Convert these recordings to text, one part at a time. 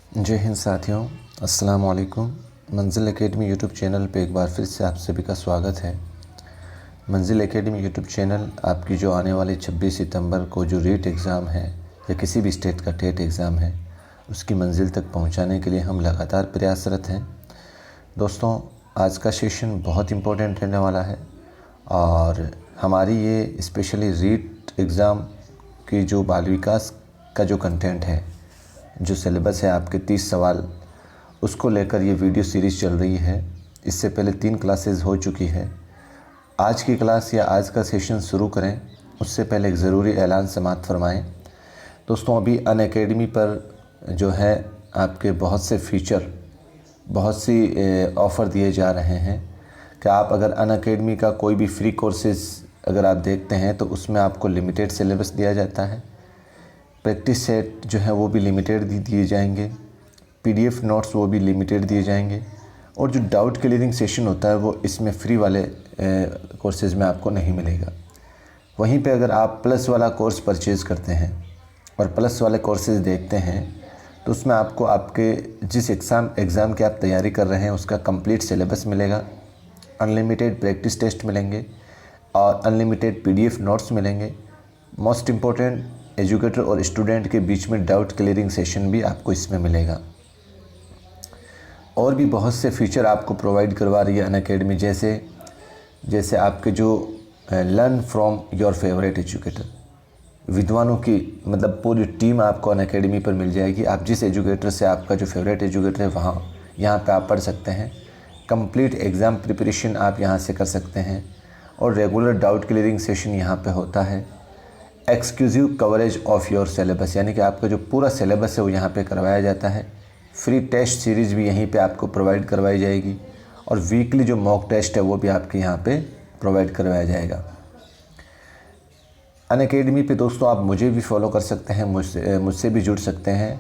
जय हिंद साथियों, अस्सलाम वालेकुम। मंजिल एकेडमी यूट्यूब चैनल पे एक बार फिर से आप सभी का स्वागत है। मंजिल एकेडमी यूट्यूब चैनल आपकी जो आने वाले 26 सितंबर को जो रीट एग्ज़ाम है या किसी भी स्टेट का टेट एग्ज़ाम है, उसकी मंजिल तक पहुंचाने के लिए हम लगातार प्रयासरत हैं। दोस्तों, आज का सेशन बहुत इम्पोर्टेंट रहने वाला है और हमारी ये स्पेशली रीट एग्ज़ाम की जो बाल विकास का जो कंटेंट है, जो सिलेबस है आपके 30 सवाल, उसको लेकर ये वीडियो सीरीज़ चल रही है। इससे पहले 3 क्लासेस हो चुकी है। आज की क्लास या आज का सेशन शुरू करें उससे पहले एक ज़रूरी ऐलान समाअत फरमाएं। दोस्तों, अभी अनअकैडमी पर जो है आपके बहुत से फ़ीचर, बहुत सी ऑफ़र दिए जा रहे हैं कि आप अगर अनअकैडमी का कोई भी फ्री कोर्सेज़ अगर आप देखते हैं तो उसमें आपको लिमिटेड सिलेबस दिया जाता है। प्रैक्टिस सेट जो है वो भी लिमिटेड दिए जाएंगे, पीडीएफ नोट्स वो भी लिमिटेड दिए जाएंगे और जो डाउट क्लियरिंग सेशन होता है वो इसमें फ्री वाले कोर्सेज़ में आपको नहीं मिलेगा। वहीं पे अगर आप प्लस वाला कोर्स परचेज़ करते हैं और प्लस वाले कोर्सेज़ देखते हैं तो उसमें आपको आपके जिस एग्ज़ाम की आप तैयारी कर रहे हैं उसका कंप्लीट सिलेबस मिलेगा, अनलिमिटेड प्रैक्टिस टेस्ट मिलेंगे और अनलिमिटेड पीडीएफ नोट्स मिलेंगे। मोस्ट इम्पोर्टेंट, एजुकेटर और स्टूडेंट के बीच में डाउट क्लियरिंग सेशन भी आपको इसमें मिलेगा। और भी बहुत से फीचर आपको प्रोवाइड करवा रही है अनअकैडमी, जैसे आपके जो learn from your favourite educator, विद्वानों की मतलब पूरी टीम आपको अनअकैडमी पर मिल जाएगी। आप जिस एजुकेटर से आपका जो फेवरेट एजुकेटर है यहाँ पे आप पढ़ सकते हैं। कंप्लीट एग्ज़ाम प्रिपरेशन आप यहाँ से कर सकते हैं और रेगुलर डाउट क्लियरिंग सेशन यहाँ पे होता है। Exclusive coverage of your syllabus, यानी कि आपका जो पूरा सिलेबस है वो यहाँ पे करवाया जाता है। फ्री टेस्ट सीरीज़ भी यहीं पे आपको प्रोवाइड करवाई जाएगी और वीकली जो मॉक टेस्ट है वो भी आपके यहाँ पे प्रोवाइड करवाया जाएगा। अनअकैडमी पे दोस्तों आप मुझे भी फॉलो कर सकते हैं, मुझसे भी जुड़ सकते हैं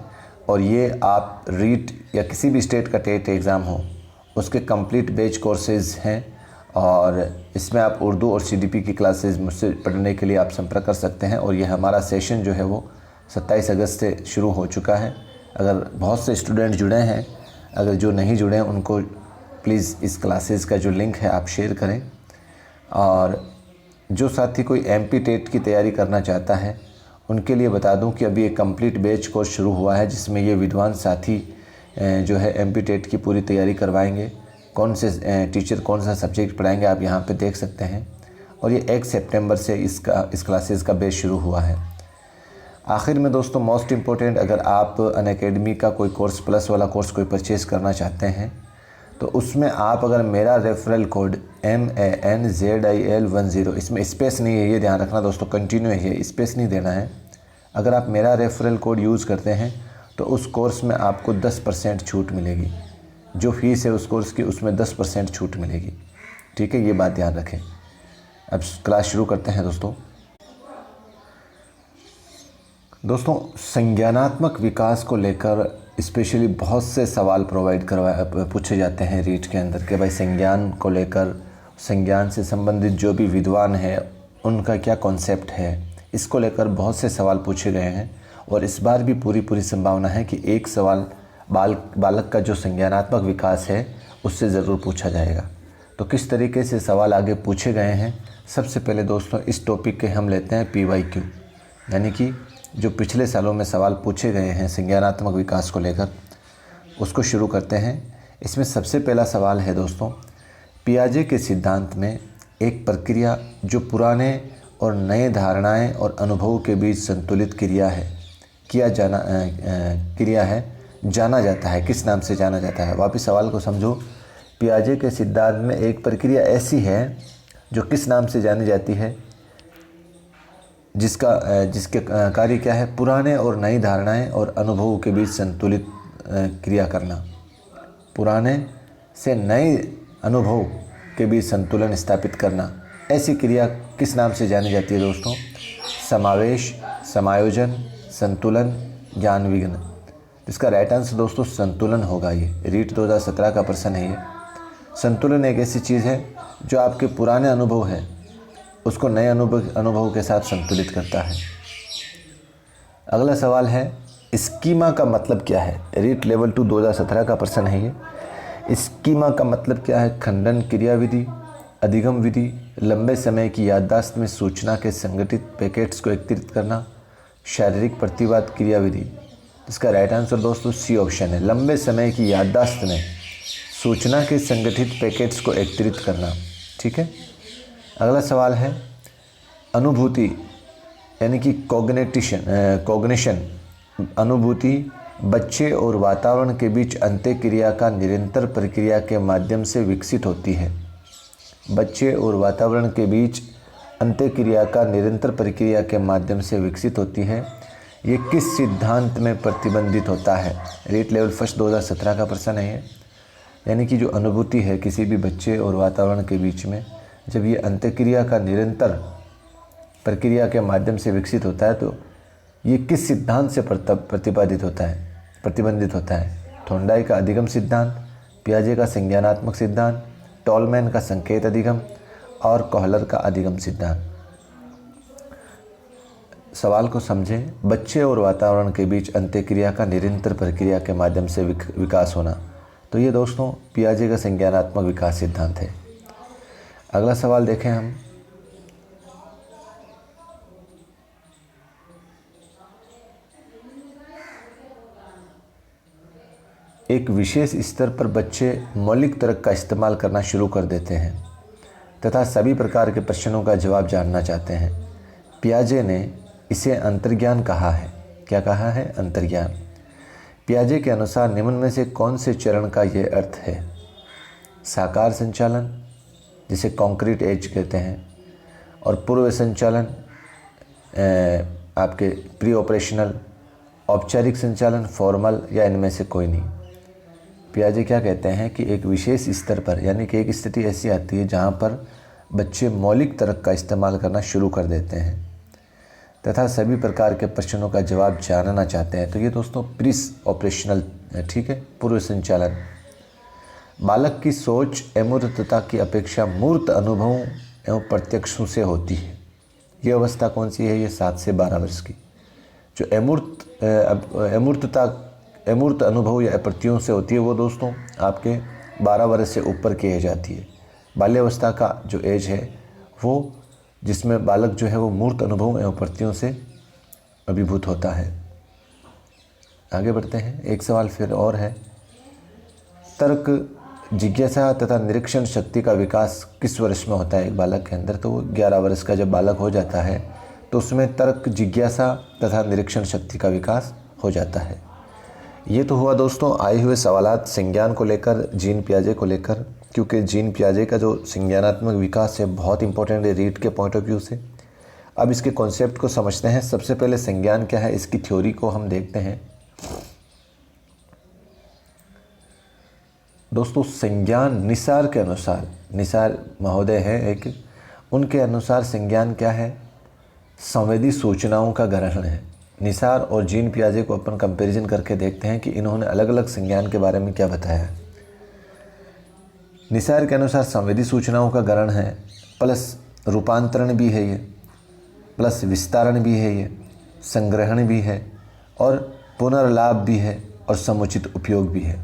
और ये आप रीट या किसी भी स्टेट का टेट एग्ज़ाम हो उसके कंप्लीट बैच कोर्सेज़ हैं और इसमें आप उर्दू और सीडीपी की क्लासेस मुझसे पढ़ने के लिए आप संपर्क कर सकते हैं। और ये हमारा सेशन जो है वो 27 अगस्त से शुरू हो चुका है। अगर बहुत से स्टूडेंट जुड़े हैं, अगर जो नहीं जुड़े हैं उनको प्लीज़ इस क्लासेस का जो लिंक है आप शेयर करें। और जो साथी कोई एमपी टेट की तैयारी करना चाहता है उनके लिए बता दूं कि अभी एक कंप्लीट बैच कोर्स शुरू हुआ है जिसमें ये विद्वान साथी जो है एमपी टेट की पूरी तैयारी करवाएंगे। कौन से टीचर कौन सा सब्जेक्ट पढ़ाएंगे आप यहाँ पे देख सकते हैं। और ये 1 सितंबर से इस क्लासेस का बैच शुरू हुआ है। आखिर में दोस्तोँ, मोस्ट इम्पोर्टेंट, अगर आप अनअकैडमी का कोई कोर्स प्लस वाला कोर्स कोई परचेज़ करना चाहते हैं तो उसमें आप अगर मेरा रेफरल कोड MANZIL10, इसमें स्पेस नहीं है, ये ध्यान रखना दोस्तों, कंटिन्यू है, ये स्पेस नहीं देना है। अगर आप मेरा रेफरल कोड यूज़ करते हैं तो उस कोर्स में आपको 10% छूट मिलेगी। जो फ़ीस है उस कोर्स की उसमें 10% छूट मिलेगी। ठीक है, ये बात ध्यान रखें। अब क्लास शुरू करते हैं दोस्तों, संज्ञानात्मक विकास को लेकर स्पेशली बहुत से सवाल पूछे जाते हैं रीट के अंदर कि भाई संज्ञान को लेकर, संज्ञान से संबंधित जो भी विद्वान है उनका क्या कॉन्सेप्ट है, इसको लेकर बहुत से सवाल पूछे गए हैं। और इस बार भी पूरी संभावना है कि एक सवाल बालक का जो संज्ञानात्मक विकास है उससे ज़रूर पूछा जाएगा। तो किस तरीके से सवाल आगे पूछे गए हैं, सबसे पहले दोस्तों इस टॉपिक के हम लेते हैं PYQ, यानी कि जो पिछले सालों में सवाल पूछे गए हैं संज्ञानात्मक विकास को लेकर, उसको शुरू करते हैं। इसमें सबसे पहला सवाल है दोस्तों, पियाजे के सिद्धांत में एक प्रक्रिया जो पुराने और नए धारणाएं और अनुभव के बीच संतुलित क्रिया है जाना जाता है, किस नाम से जाना जाता है। वापिस सवाल को समझो, पियाजे के सिद्धांत में एक प्रक्रिया ऐसी है जो किस नाम से जानी जाती है, जिसके कार्य क्या है, पुराने और नई धारणाएं और अनुभवों के बीच संतुलित क्रिया करना, पुराने से नए अनुभव के बीच संतुलन स्थापित करना। ऐसी क्रिया किस नाम से जानी जाती है दोस्तों? समावेश, समायोजन, संतुलन, ज्ञान विघ्न। इसका राइट आंसर दोस्तों संतुलन होगा। ये रीट 2017 का प्रश्न है। ये संतुलन एक ऐसी चीज़ है जो आपके पुराने अनुभव है उसको नए अनुभव के साथ संतुलित करता है। अगला सवाल है, स्कीमा का मतलब क्या है? रीट लेवल 2 2017 का प्रश्न है ये। स्कीमा का मतलब क्या है? खंडन क्रियाविधि, अधिगम विधि, लंबे समय की याददाश्त में सूचना के संगठित पैकेट्स को एकत्रित करना, शारीरिक प्रतिवाद क्रियाविधि। इसका राइट आंसर दोस्तों सी ऑप्शन है, लंबे समय की याददाश्त में सूचना के संगठित पैकेट्स को एकत्रित करना। ठीक है, अगला सवाल है अनुभूति यानी कि कॉग्निशन अनुभूति बच्चे और वातावरण के बीच अंतःक्रिया का निरंतर प्रक्रिया के माध्यम से विकसित होती है। बच्चे और वातावरण के बीच अंतःक्रिया का निरंतर प्रक्रिया के माध्यम से विकसित होती है। ये किस सिद्धांत में प्रतिबंधित होता है? रीट लेवल फर्स्ट 2017 का प्रश्न है ये। यानी कि जो अनुभूति है किसी भी बच्चे और वातावरण के बीच में, जब ये अंतःक्रिया का निरंतर प्रक्रिया के माध्यम से विकसित होता है तो ये किस सिद्धांत से प्रतिबंधित होता है? थोंडाई का अधिगम सिद्धांत, पियाजे का संज्ञानात्मक सिद्धांत, टॉलमैन का संकेत अधिगम और कोहलर का अधिगम सिद्धांत। सवाल को समझें। बच्चे और वातावरण के बीच अंतःक्रिया का निरंतर प्रक्रिया के माध्यम से विकास होना, तो ये दोस्तों पियाजे का संज्ञानात्मक विकास सिद्धांत है। अगला सवाल देखें हम। एक विशेष स्तर पर बच्चे मौलिक तर्क का इस्तेमाल करना शुरू कर देते हैं तथा सभी प्रकार के प्रश्नों का जवाब जानना चाहते हैं। पियाजे ने इसे अंतर्ज्ञान कहा है। क्या कहा है? अंतर्ज्ञान। पियाजे के अनुसार निम्न में से कौन से चरण का यह अर्थ है? साकार संचालन, जिसे कॉन्क्रीट एज कहते हैं, और पूर्व संचालन आपके प्री ऑपरेशनल, औपचारिक संचालन फॉर्मल, या इनमें से कोई नहीं। पियाजे क्या कहते हैं कि एक विशेष स्तर पर, यानी कि एक स्थिति ऐसी आती है जहाँ पर बच्चे मौलिक तर्क का इस्तेमाल करना शुरू कर देते हैं तथा सभी प्रकार के प्रश्नों का जवाब जानना चाहते हैं, तो ये दोस्तों प्री ऑपरेशनल है। ठीक है, पूर्व संचालन। बालक की सोच अमूर्तता की अपेक्षा मूर्त अनुभवों एवं प्रत्यक्षों से होती है। ये अवस्था कौन सी है? ये 7 से 12 वर्ष की। जो अमूर्त अनुभव या अप्रत्ययों से होती है वो दोस्तों आपके 12 वर्ष से ऊपर की एज आती है। बाल्यावस्था का जो एज है वो जिसमें बालक जो है वो मूर्त अनुभव एवं प्रत्ययों से अभिभूत होता है। आगे बढ़ते हैं। एक सवाल फिर और है, तर्क, जिज्ञासा तथा निरीक्षण शक्ति का विकास किस वर्ष में होता है एक बालक के अंदर? तो वो 11 वर्ष का जब बालक हो जाता है तो उसमें तर्क, जिज्ञासा तथा निरीक्षण शक्ति का विकास हो जाता है। ये तो हुआ दोस्तों आए हुए सवालात संज्ञान को लेकर, जीन पियाजे को लेकर, क्योंकि जीन पियाजे का जो संज्ञानात्मक विकास है बहुत इंपॉर्टेंट है रीट के पॉइंट ऑफ व्यू से। अब इसके कॉन्सेप्ट को समझते हैं। सबसे पहले संज्ञान क्या है, इसकी थ्योरी को हम देखते हैं। दोस्तों संज्ञान निसार के अनुसार, निसार महोदय है एक, उनके अनुसार संज्ञान क्या है? संवेदी सूचनाओं का ग्रहण है। निसार और जीन पियाजे को अपन कंपैरिजन करके देखते हैं कि इन्होंने अलग अलग संज्ञान के बारे में क्या बताया है। निसार के अनुसार संवेदी सूचनाओं का ग्रहण है, प्लस रूपांतरण भी है ये, प्लस विस्तारण भी है ये, संग्रहण भी है और पुनर्लाभ भी है और समुचित उपयोग भी है।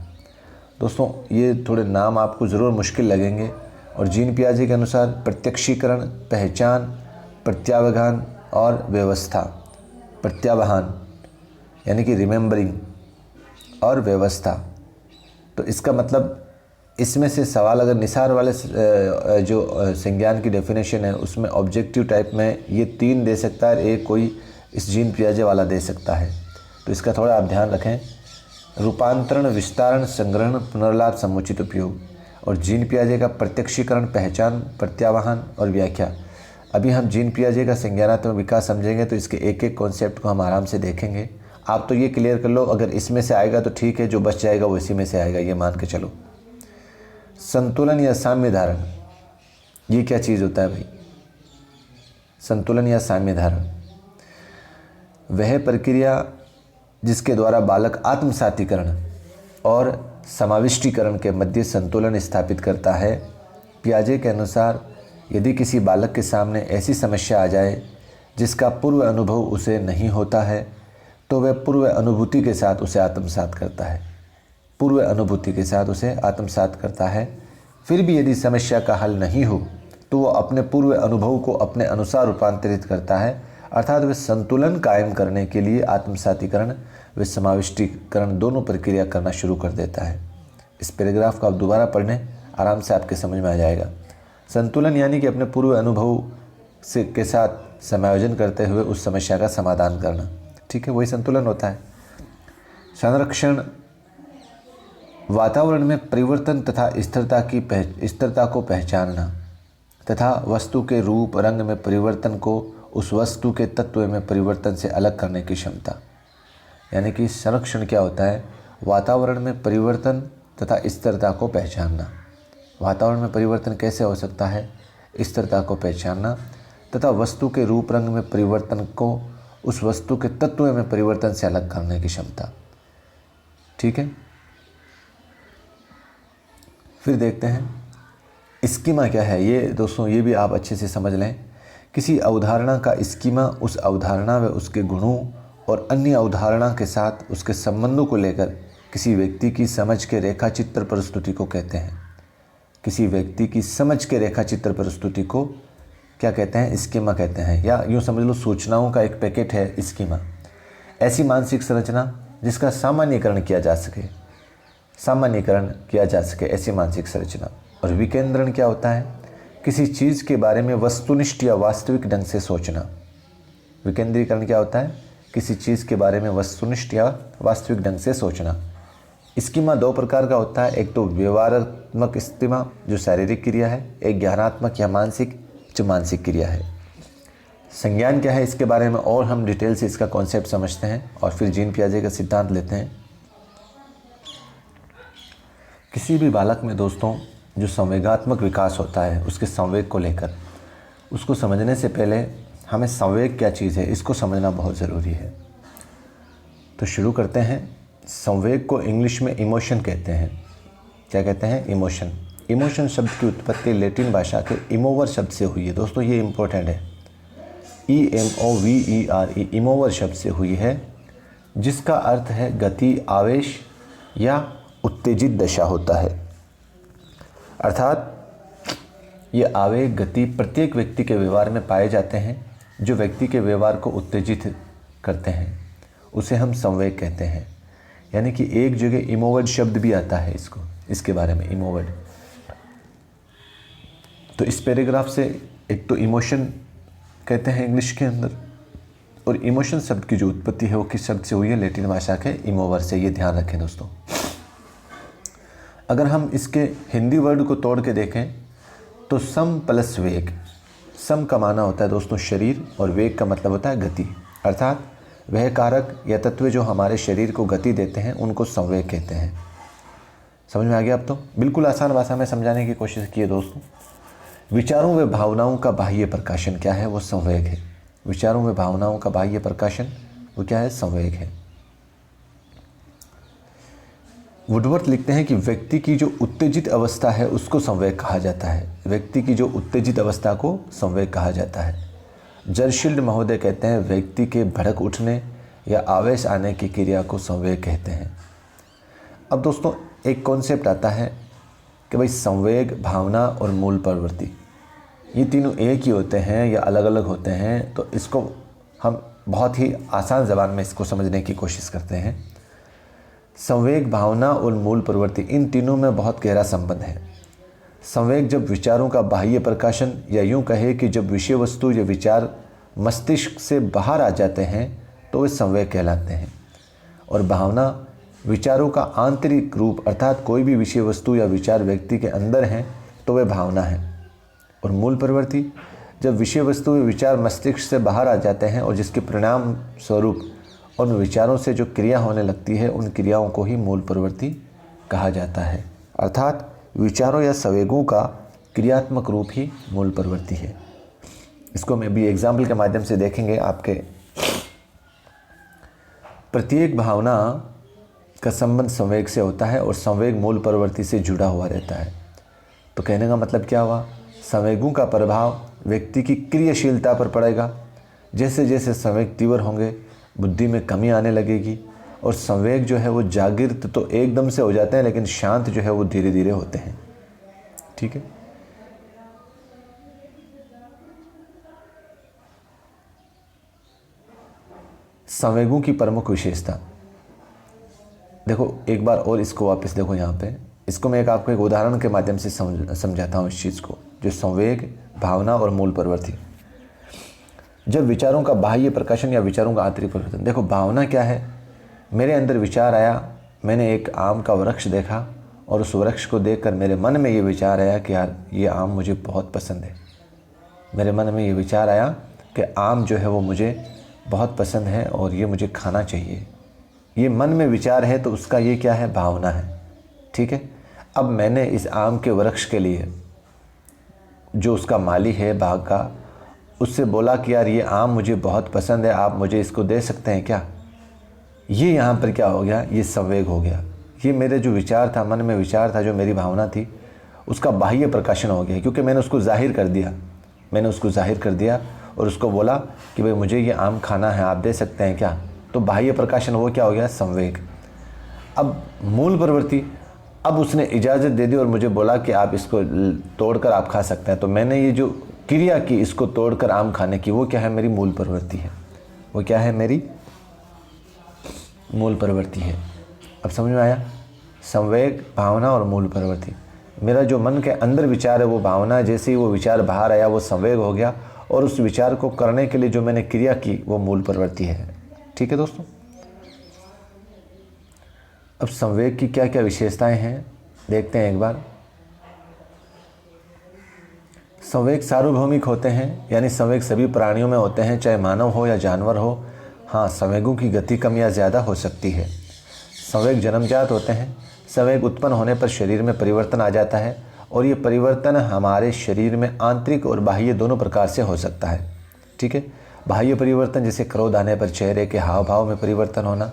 दोस्तों ये थोड़े नाम आपको ज़रूर मुश्किल लगेंगे। और जीन पियाजे के अनुसार प्रत्यक्षीकरण, पहचान, प्रत्यावधान और व्यवस्था। प्रत्यावहान यानी कि रिमेंबरिंग और व्यवस्था। तो इसका मतलब इसमें से सवाल अगर निसार वाले जो संज्ञान की डेफिनेशन है उसमें ऑब्जेक्टिव टाइप में ये 3 दे सकता है, एक कोई इस जीन पियाजे वाला दे सकता है। तो इसका थोड़ा आप ध्यान रखें। रूपांतरण, विस्तारण, संग्रहण, पुनर्लाभ, समुचित उपयोग। और जीन पियाजे का प्रत्यक्षीकरण, पहचान, प्रत्यावहान और व्याख्या। अभी हम जीन पियाजे का संज्ञानात्मक विकास समझेंगे तो इसके एक एक कॉन्सेप्ट को हम आराम से देखेंगे। आप तो ये क्लियर कर लो, अगर इसमें से आएगा तो ठीक है, जो बच जाएगा वो इसी में से आएगा, ये मान के चलो। संतुलन या साम्य धारण, ये क्या चीज़ होता है भाई? संतुलन या साम्य धारण वह प्रक्रिया जिसके द्वारा बालक आत्मसातीकरण और समाविष्टीकरण के मध्य संतुलन स्थापित करता है। पियाजे के अनुसार यदि किसी बालक के सामने ऐसी समस्या आ जाए जिसका पूर्व अनुभव उसे नहीं होता है तो वह पूर्व अनुभूति के साथ उसे आत्मसात करता है, पूर्व अनुभूति के साथ उसे आत्मसात करता है। फिर भी यदि समस्या का हल नहीं हो तो वो अपने पूर्व अनुभव को अपने अनुसार रूपांतरित करता है, अर्थात वह संतुलन कायम करने के लिए आत्मसातीकरण व समाविष्टीकरण दोनों प्रक्रिया करना शुरू कर देता है। इस पैराग्राफ को आप दोबारा पढ़ने आराम से आपके समझ में आ जाएगा। संतुलन यानी कि अपने पूर्व अनुभव से के साथ समायोजन करते हुए उस समस्या का समाधान करना, ठीक है, वही संतुलन होता है। संरक्षण वातावरण में परिवर्तन तथा स्थिरता को पहचानना तथा वस्तु के रूप रंग में परिवर्तन को उस वस्तु के तत्व में परिवर्तन से अलग करने की क्षमता। यानी कि संरक्षण क्या होता है? वातावरण में परिवर्तन तथा स्थिरता को पहचानना। वातावरण में परिवर्तन कैसे हो सकता है? स्थिरता को पहचानना तथा वस्तु के रूप रंग में परिवर्तन को उस वस्तु के तत्व में परिवर्तन से अलग करने की क्षमता, ठीक है। फिर देखते हैं स्कीमा क्या है। ये दोस्तों ये भी आप अच्छे से समझ लें। किसी अवधारणा का स्कीमा उस अवधारणा व उसके गुणों और अन्य अवधारणा के साथ उसके संबंधों को लेकर किसी व्यक्ति की समझ के रेखाचित्र प्रस्तुति को कहते हैं। किसी व्यक्ति की समझ के रेखाचित्र प्रस्तुति को क्या कहते हैं? स्कीमा कहते हैं। या यूँ समझ लो सूचनाओं का एक पैकेट है स्कीमा। ऐसी मानसिक संरचना जिसका सामान्यीकरण किया जा सके, ऐसी मानसिक संरचना। और विकेंद्रण क्या होता है? किसी चीज़ के बारे में वस्तुनिष्ठ या वास्तविक ढंग से सोचना। विकेंद्रीकरण क्या होता है? किसी चीज़ के बारे में वस्तुनिष्ठ या वास्तविक ढंग से सोचना। स्कीमा दो प्रकार का होता है, एक तो व्यवहारात्मक स्कीमा जो शारीरिक क्रिया है, एक ज्ञानात्मक या मानसिक जो मानसिक क्रिया है। संज्ञान क्या है इसके बारे में और हम डिटेल से इसका कॉन्सेप्ट समझते हैं और फिर जीन पियाजे का सिद्धांत लेते हैं। किसी भी बालक में दोस्तों जो संवेगात्मक विकास होता है, उसके संवेग को लेकर उसको समझने से पहले हमें संवेग क्या चीज़ है इसको समझना बहुत ज़रूरी है। तो शुरू करते हैं। संवेग को इंग्लिश में इमोशन कहते हैं। क्या कहते हैं? इमोशन। इमोशन शब्द की उत्पत्ति लैटिन भाषा के इमोवर शब्द से हुई है। दोस्तों ये इम्पोर्टेंट है। EMOVERE इमोवर शब्द से हुई है, जिसका अर्थ है गति, आवेश या उत्तेजित दशा होता है। अर्थात ये आवेग, गति प्रत्येक व्यक्ति के व्यवहार में पाए जाते हैं जो व्यक्ति के व्यवहार को उत्तेजित करते हैं, उसे हम संवेग कहते हैं। यानी कि एक जगह इमोवर्ड शब्द भी आता है इसके बारे में, इमोवर्ड। तो इस पैराग्राफ से एक तो इमोशन कहते हैं इंग्लिश के अंदर, और इमोशन शब्द की जो उत्पत्ति है वो किस शब्द से हुई है? लैटिन भाषा के इमोवर से। ये ध्यान रखें दोस्तों। अगर हम इसके हिंदी वर्ड को तोड़ के देखें तो सम प्लस वेग। सम का माना होता है दोस्तों शरीर और वेग का मतलब होता है गति। अर्थात वह कारक या तत्व जो हमारे शरीर को गति देते हैं उनको संवेग कहते हैं। समझ में आ गया? अब तो बिल्कुल आसान भाषा में समझाने की कोशिश की है दोस्तों। विचारों व भावनाओं का बाह्य प्रकाशन क्या है? वो संवेग है। विचारों व भावनाओं का बाह्य प्रकाशन वो क्या है? संवेग है। वुडवर्थ लिखते हैं कि व्यक्ति की जो उत्तेजित अवस्था है उसको संवेग कहा जाता है। व्यक्ति की जो उत्तेजित अवस्था को संवेग कहा जाता है। जर्शील्ड महोदय कहते हैं व्यक्ति के भड़क उठने या आवेश आने की क्रिया को संवेग कहते हैं। अब दोस्तों एक कॉन्सेप्ट आता है कि भाई संवेग, भावना और मूल प्रवृत्ति ये तीनों एक ही होते हैं या अलग अलग होते हैं? तो इसको हम बहुत ही आसान ज़बान में इसको समझने की कोशिश करते हैं। संवेग, भावना और मूल प्रवृत्ति इन तीनों में बहुत गहरा संबंध है। संवेग जब विचारों का बाह्य प्रकाशन या यूँ कहे कि जब विषय वस्तु या विचार मस्तिष्क से बाहर आ जाते हैं तो वे संवेग कहलाते हैं। और भावना विचारों का आंतरिक रूप, अर्थात कोई भी विषय वस्तु या विचार व्यक्ति के अंदर हैं तो वे भावना है। और मूल प्रवृत्ति जब विषय वस्तु या विचार मस्तिष्क से बाहर आ जाते हैं और जिसके परिणाम स्वरूप उन विचारों से जो क्रिया होने लगती है उन क्रियाओं को ही मूल प्रवृत्ति कहा जाता है। अर्थात विचारों या संवेगों का क्रियात्मक रूप ही मूल प्रवृत्ति है। इसको मैं भी एग्जाम्पल के माध्यम से देखेंगे। आपके प्रत्येक भावना का संबंध संवेग से होता है और संवेग मूल प्रवृत्ति से जुड़ा हुआ रहता है। तो कहने का मतलब क्या हुआ? संवेगों का प्रभाव व्यक्ति की क्रियाशीलता पर पड़ेगा। जैसे जैसे संवेग तीव्र होंगे बुद्धि में कमी आने लगेगी और संवेग जो है वो जागृत तो एकदम से हो जाते हैं, लेकिन शांत जो है वो धीरे धीरे होते हैं। ठीक है। संवेगों की प्रमुख विशेषता देखो, एक बार और इसको वापस देखो। यहाँ पे इसको मैं आपको एक उदाहरण के माध्यम से समझाता हूँ इस चीज़ को, जो संवेग, भावना और मूल प्रवृत्ति। जब विचारों का बाह्य प्रकाशन या विचारों का आंतरिक परिवर्तन। देखो, भावना क्या है? मेरे अंदर विचार आया, मैंने एक आम का वृक्ष देखा और उस वृक्ष को देखकर मेरे मन में ये विचार आया कि यार ये आम मुझे बहुत पसंद है। मेरे मन में ये विचार आया कि आम जो है वो मुझे बहुत पसंद है और ये मुझे खाना चाहिए। ये मन में विचार है तो उसका ये क्या है? भावना है। ठीक है। अब मैंने इस आम के वृक्ष के लिए जो उसका माली है बाग का, उससे बोला कि यार ये आम मुझे बहुत पसंद है, आप मुझे इसको दे सकते हैं क्या? ये यहाँ पर क्या हो गया? ये संवेग हो गया। ये मेरे जो विचार था, मन में विचार था, जो मेरी भावना थी, उसका बाह्य प्रकाशन हो गया, क्योंकि मैंने उसको जाहिर कर दिया। मैंने उसको जाहिर कर दिया और उसको बोला कि भाई मुझे ये आम खाना है, आप दे सकते हैं क्या? तो बाह्य प्रकाशन वो क्या हो गया? संवेग। अब मूल प्रवृत्ति, अब उसने इजाज़त दे दी और मुझे बोला कि आप इसको तोड़कर आप खा सकते हैं। तो मैंने ये जो क्रिया की इसको तोड़कर आम खाने की, वो क्या है? मेरी मूल प्रवृत्ति है। वो क्या है? मेरी मूल प्रवृत्ति है। अब समझ में आया? संवेग, भावना और मूल प्रवृत्ति। मेरा जो मन के अंदर विचार है वो भावना, जैसे ही वो विचार बाहर आया वो संवेग हो गया, और उस विचार को करने के लिए जो मैंने क्रिया की वो मूल प्रवृत्ति है। ठीक है दोस्तों। अब संवेग की क्या क्या विशेषताएं हैं देखते हैं एक बार। संवेग सार्वभौमिक होते हैं, यानी संवेग सभी प्राणियों में होते हैं, चाहे मानव हो या जानवर हो। हाँ, संवेगों की गति कम या ज़्यादा हो सकती है। संवेग जन्मजात होते हैं। संवेग उत्पन्न होने पर शरीर में परिवर्तन आ जाता है, और ये परिवर्तन हमारे शरीर में आंतरिक और बाह्य दोनों प्रकार से हो सकता है। ठीक है। बाह्य परिवर्तन जैसे क्रोध आने पर चेहरे के हाव भाव में परिवर्तन होना।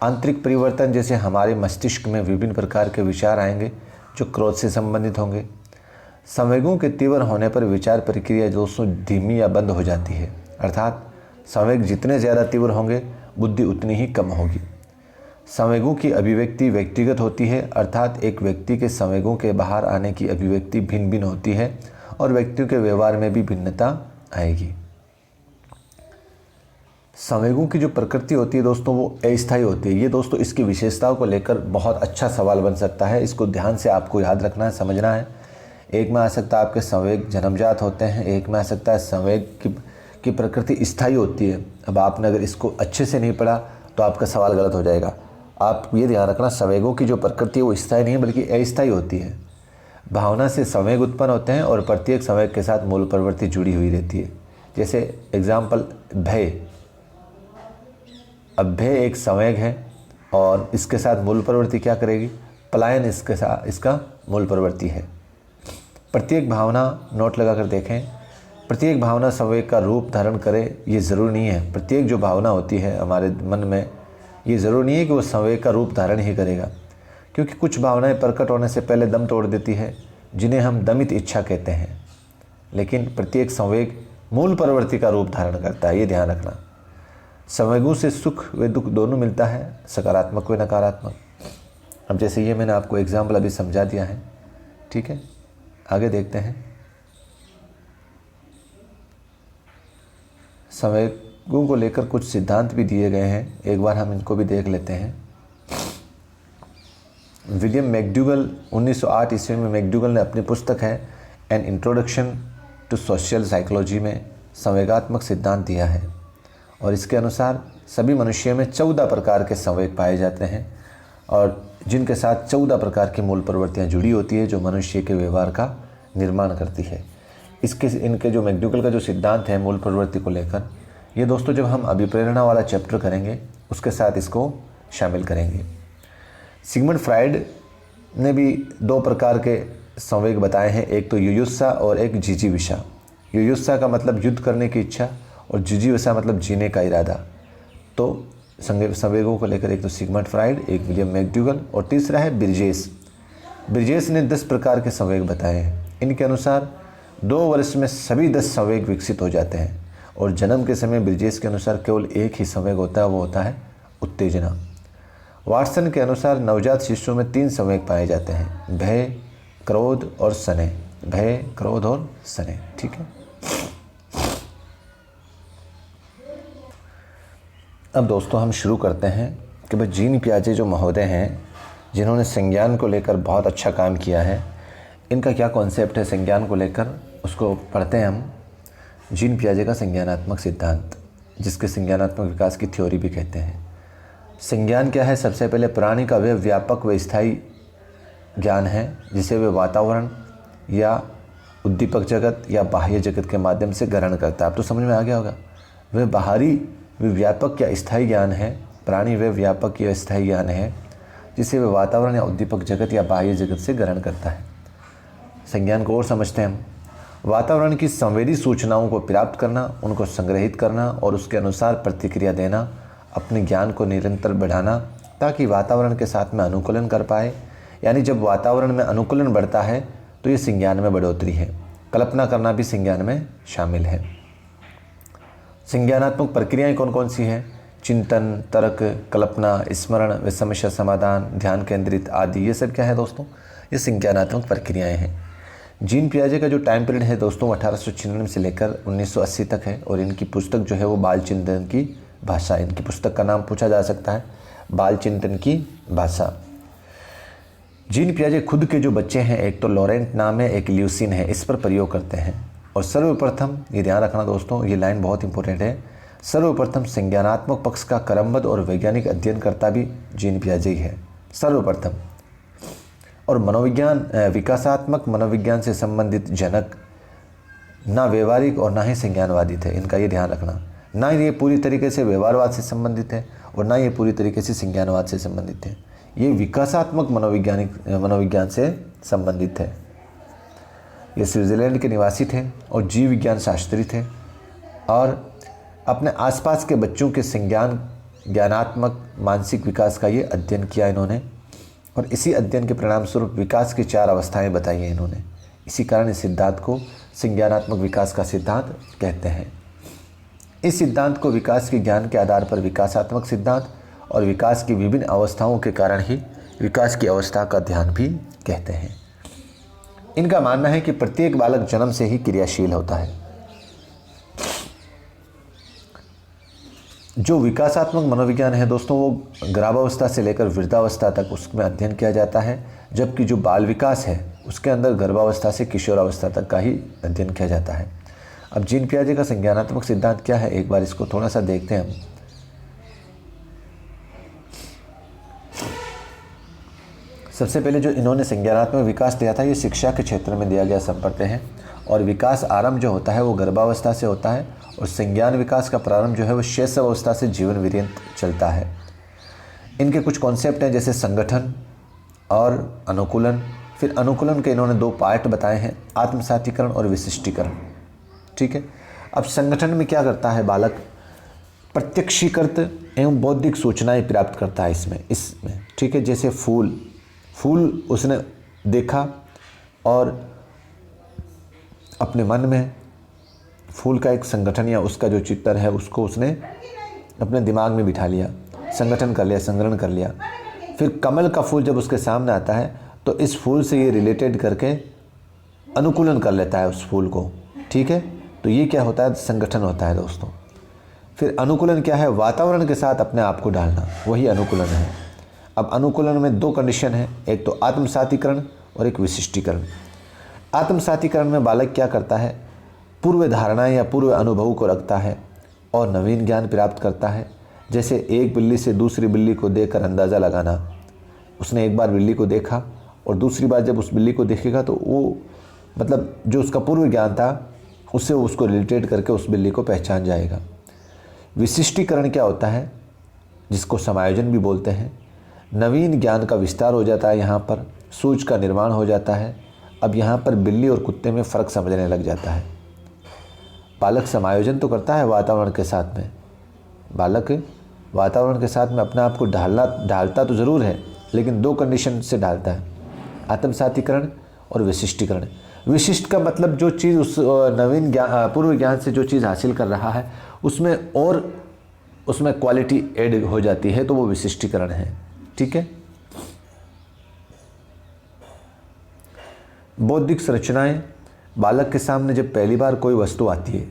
आंतरिक परिवर्तन जैसे हमारे मस्तिष्क में विभिन्न प्रकार के विचार आएंगे जो क्रोध से संबंधित होंगे। संवेगों के तीव्र होने पर विचार प्रक्रिया दोस्तों धीमी या बंद हो जाती है, अर्थात संवेग जितने ज़्यादा तीव्र होंगे बुद्धि उतनी ही कम होगी। संवेगों की अभिव्यक्ति व्यक्तिगत होती है, अर्थात एक व्यक्ति के संवेगों के बाहर आने की अभिव्यक्ति भिन्न भिन्न होती है और व्यक्तियों के व्यवहार में भी भिन्नता आएगी। संवेगों की जो प्रकृति होती है दोस्तों वो अस्थायी होती है। ये दोस्तों इसकी विशेषताओं को लेकर बहुत अच्छा सवाल बन सकता है, इसको ध्यान से आपको याद रखना है, समझना है। एक में आ सकता है आपके संवेग जन्मजात होते हैं, एक में आ सकता है संवेग की प्रकृति स्थायी होती है। अब आपने अगर इसको अच्छे से नहीं पढ़ा तो आपका सवाल गलत हो जाएगा। आप ये ध्यान रखना, संवेगों की जो प्रकृति है वो स्थायी नहीं है बल्कि अस्थायी होती है। भावना से संवेग उत्पन्न होते हैं और प्रत्येक संवेग के साथ मूल प्रवृत्ति जुड़ी हुई रहती है। जैसे एग्जाम्पल भय। अब भय एक संवेग है और इसके साथ मूल प्रवृत्ति क्या करेगी? पलायन इसके साथ इसका मूल प्रवृत्ति है। प्रत्येक भावना, नोट लगाकर देखें, प्रत्येक भावना संवेग का रूप धारण करे ये ज़रूरी नहीं है। प्रत्येक जो भावना होती है हमारे मन में, ये ज़रूरी नहीं है कि वो संवेग का रूप धारण ही करेगा, क्योंकि कुछ भावनाएं प्रकट होने से पहले दम तोड़ देती है, जिन्हें हम दमित इच्छा कहते हैं। लेकिन प्रत्येक संवेग मूल प्रवृत्ति का रूप धारण करता है, ये ध्यान रखना। संवेगों से सुख व दुख दोनों मिलता है, सकारात्मक व नकारात्मक। अब जैसे ये मैंने आपको एग्जाम्पल अभी समझा दिया है। ठीक है, आगे देखते हैं। संवेगों को लेकर कुछ सिद्धांत भी दिए गए हैं, एक बार हम इनको भी देख लेते हैं। विलियम मैकडूगल 1908 ईस्वी में मैकडूगल ने अपनी पुस्तक है an introduction to social psychology में संवेगात्मक सिद्धांत दिया है, और इसके अनुसार सभी मनुष्यों में 14 प्रकार के संवेग पाए जाते हैं, और जिनके साथ 14 प्रकार की मूल प्रवृत्तियाँ जुड़ी होती है जो मनुष्य के व्यवहार का निर्माण करती है। इनके जो मैकडूगल का जो सिद्धांत है मूल प्रवृत्ति को लेकर, ये दोस्तों जब हम अभिप्रेरणा वाला चैप्टर करेंगे उसके साथ इसको शामिल करेंगे। सिगमंड फ्राइड ने भी 2 प्रकार के संवेग बताए हैं, एक तो युयुत्सा और एक जिजीविषा। युयुत्सा का मतलब युद्ध करने की इच्छा और जिजीविषा मतलब जीने का इरादा। तो संवेगों को लेकर एक तो सिगमंड फ्राइड, एक विलियम मैकडूगल, और तीसरा है ब्रिजेस। ब्रिजेस ने 10 प्रकार के संवेग बताए हैं। इनके अनुसार 2 वर्ष में सभी 10 संवेग विकसित हो जाते हैं, और जन्म के समय ब्रिजेश के अनुसार केवल एक ही संवेग होता है, वो होता है उत्तेजना। वाटसन के अनुसार नवजात शिशुओं में 3 संवेग पाए जाते हैं, भय, क्रोध और स्नेह। भय, क्रोध और स्नेह। ठीक है। अब दोस्तों हम शुरू करते हैं कि भाई जीन पियाजे जो महोदय हैं, जिन्होंने संज्ञान को लेकर बहुत अच्छा काम किया है, इनका क्या कॉन्सेप्ट है संज्ञान को लेकर, उसको पढ़ते हैं हम। जीन पियाजे का संज्ञानात्मक सिद्धांत, जिसके संज्ञानात्मक विकास की थ्योरी भी कहते हैं। संज्ञान क्या है? सबसे पहले प्राणी का वे व्यापक व स्थायी ज्ञान है, जिसे वे वातावरण या उद्दीपक जगत या बाह्य जगत के माध्यम से ग्रहण करता है। अब तो समझ में आ गया होगा। वे बाहरी, वे व्यापक या स्थायी ज्ञान है। प्राणी वे व्यापक या स्थायी ज्ञान है, जिसे वे वातावरण या उद्दीपक जगत या बाह्य जगत से ग्रहण करता है। संज्ञान को और समझते हैं हम। वातावरण की संवेदी सूचनाओं को प्राप्त करना, उनको संग्रहित करना और उसके अनुसार प्रतिक्रिया देना, अपने ज्ञान को निरंतर बढ़ाना ताकि वातावरण के साथ में अनुकूलन कर पाए। यानी जब वातावरण में अनुकूलन बढ़ता है तो ये संज्ञान में बढ़ोतरी है। कल्पना करना भी संज्ञान में शामिल है। संज्ञानात्मक प्रक्रियाएं कौन कौन सी हैं? चिंतन, तर्क, कल्पना, स्मरण व समस्या समाधान, ध्यान केंद्रित आदि। ये सब क्या है दोस्तों? ये संज्ञानात्मक प्रक्रियाएं हैं। जीन पियाजे का जो टाइम पीरियड है दोस्तों 1896 से लेकर 1980 तक है। और इनकी पुस्तक जो है वो बाल चिंतन की भाषा, इनकी पुस्तक का नाम पूछा जा सकता है, बाल चिंतन की भाषा। जीन पियाजे खुद के जो बच्चे हैं, एक तो लॉरेंट नाम है, एक ल्यूसिन है, इस पर प्रयोग करते हैं। और सर्वप्रथम, ये ध्यान रखना दोस्तों, ये लाइन बहुत इंपॉर्टेंट है, सर्वप्रथम संज्ञानात्मक पक्ष का क्रमबद्ध और वैज्ञानिक अध्ययन करता भी जीन पियाजे ही है, सर्वप्रथम। और मनोविज्ञान, विकासात्मक मनोविज्ञान से संबंधित जनक ना व्यवहारिक और ना ही संज्ञानवादी थे। इनका ये ध्यान रखना, ना ये पूरी तरीके से व्यवहारवाद से संबंधित है और ना ये पूरी तरीके से संज्ञानवाद से संबंधित है। ये विकासात्मक मनोविज्ञान से संबंधित है। ये स्विट्जरलैंड के निवासी थे और जीव विज्ञान शास्त्री थे और अपने आसपास के बच्चों के ज्ञानात्मक मानसिक विकास का ये अध्ययन किया इन्होंने। और इसी अध्ययन के परिणाम स्वरूप विकास की 4 अवस्थाएं बताई हैं इन्होंने। इसी कारण इस सिद्धांत को संज्ञानात्मक विकास का सिद्धांत कहते हैं। इस सिद्धांत को विकास के ज्ञान के आधार पर विकासात्मक सिद्धांत और विकास की विभिन्न अवस्थाओं के कारण ही विकास की अवस्था का ध्यान भी कहते हैं। इनका मानना है कि प्रत्येक बालक जन्म से ही क्रियाशील होता है। जो विकासात्मक मनोविज्ञान है दोस्तों, वो गर्भावस्था से लेकर वृद्धावस्था तक उसमें अध्ययन किया जाता है, जबकि जो बाल विकास है उसके अंदर गर्भावस्था से किशोरावस्था तक का ही अध्ययन किया जाता है। अब जीन पियाजे का संज्ञानात्मक सिद्धांत क्या है, एक बार इसको थोड़ा सा देखते हैं हम। सबसे पहले जो इन्होंने संज्ञानात्मक विकास दिया था, ये शिक्षा के क्षेत्र में दिया गया, सब पढ़ते हैं। और विकास आरंभ जो होता है वो गर्भावस्था से होता है और संज्ञान विकास का प्रारंभ जो है वो शैशवावस्था से जीवन पर्यंत चलता है। इनके कुछ कॉन्सेप्ट हैं, जैसे संगठन और अनुकूलन। फिर अनुकूलन के इन्होंने 2 पार्ट बताए हैं, आत्मसातीकरण और विशिष्टीकरण। ठीक है। अब संगठन में क्या करता है बालक? प्रत्यक्षीकृत एवं बौद्धिक सूचनाएं प्राप्त करता है इसमें। ठीक है। जैसे फूल उसने देखा और अपने मन में फूल का एक संगठन या उसका जो चित्र है उसको उसने अपने दिमाग में बिठा लिया, संगठन कर लिया, संग्रहण कर लिया। फिर कमल का फूल जब उसके सामने आता है तो इस फूल से ये रिलेटेड करके अनुकूलन कर लेता है उस फूल को। ठीक है। तो ये क्या होता है? संगठन होता है दोस्तों। फिर अनुकूलन क्या है? वातावरण के साथ अपने आप को डालना, वही अनुकूलन है। अब अनुकूलन में 2 कंडीशन है, एक तो आत्मसातीकरण और एक विशिष्टीकरण। आत्मसातीकरण में बालक क्या करता है? पूर्व धारणाएं या पूर्व अनुभव को रखता है और नवीन ज्ञान प्राप्त करता है। जैसे एक बिल्ली से दूसरी बिल्ली को देखकर अंदाज़ा लगाना। उसने एक बार बिल्ली को देखा और दूसरी बार जब उस बिल्ली को देखेगा तो वो मतलब जो उसका पूर्व ज्ञान था उससे उसको रिलेटेड करके उस बिल्ली को पहचान जाएगा। विशिष्टीकरण क्या होता है? जिसको समायोजन भी बोलते हैं। नवीन ज्ञान का विस्तार हो जाता है, यहाँ पर सूझ का निर्माण हो जाता है। अब यहाँ पर बिल्ली और कुत्ते में फ़र्क समझने लग जाता है। बालक समायोजन तो करता है वातावरण के साथ में, बालक वातावरण के साथ में अपने आप को ढालता तो ज़रूर है, लेकिन 2 कंडीशन से ढालता है, आत्मसातीकरण और विशिष्टीकरण। विशिष्ट का मतलब जो चीज़ उस नवीन ज्ञान पूर्व ज्ञान से जो चीज़ हासिल कर रहा है उसमें और उसमें क्वालिटी ऐड हो जाती है, तो वो विशिष्टीकरण है। ठीक है। बौद्धिक संरचनाएं, बालक के सामने जब पहली बार कोई वस्तु आती है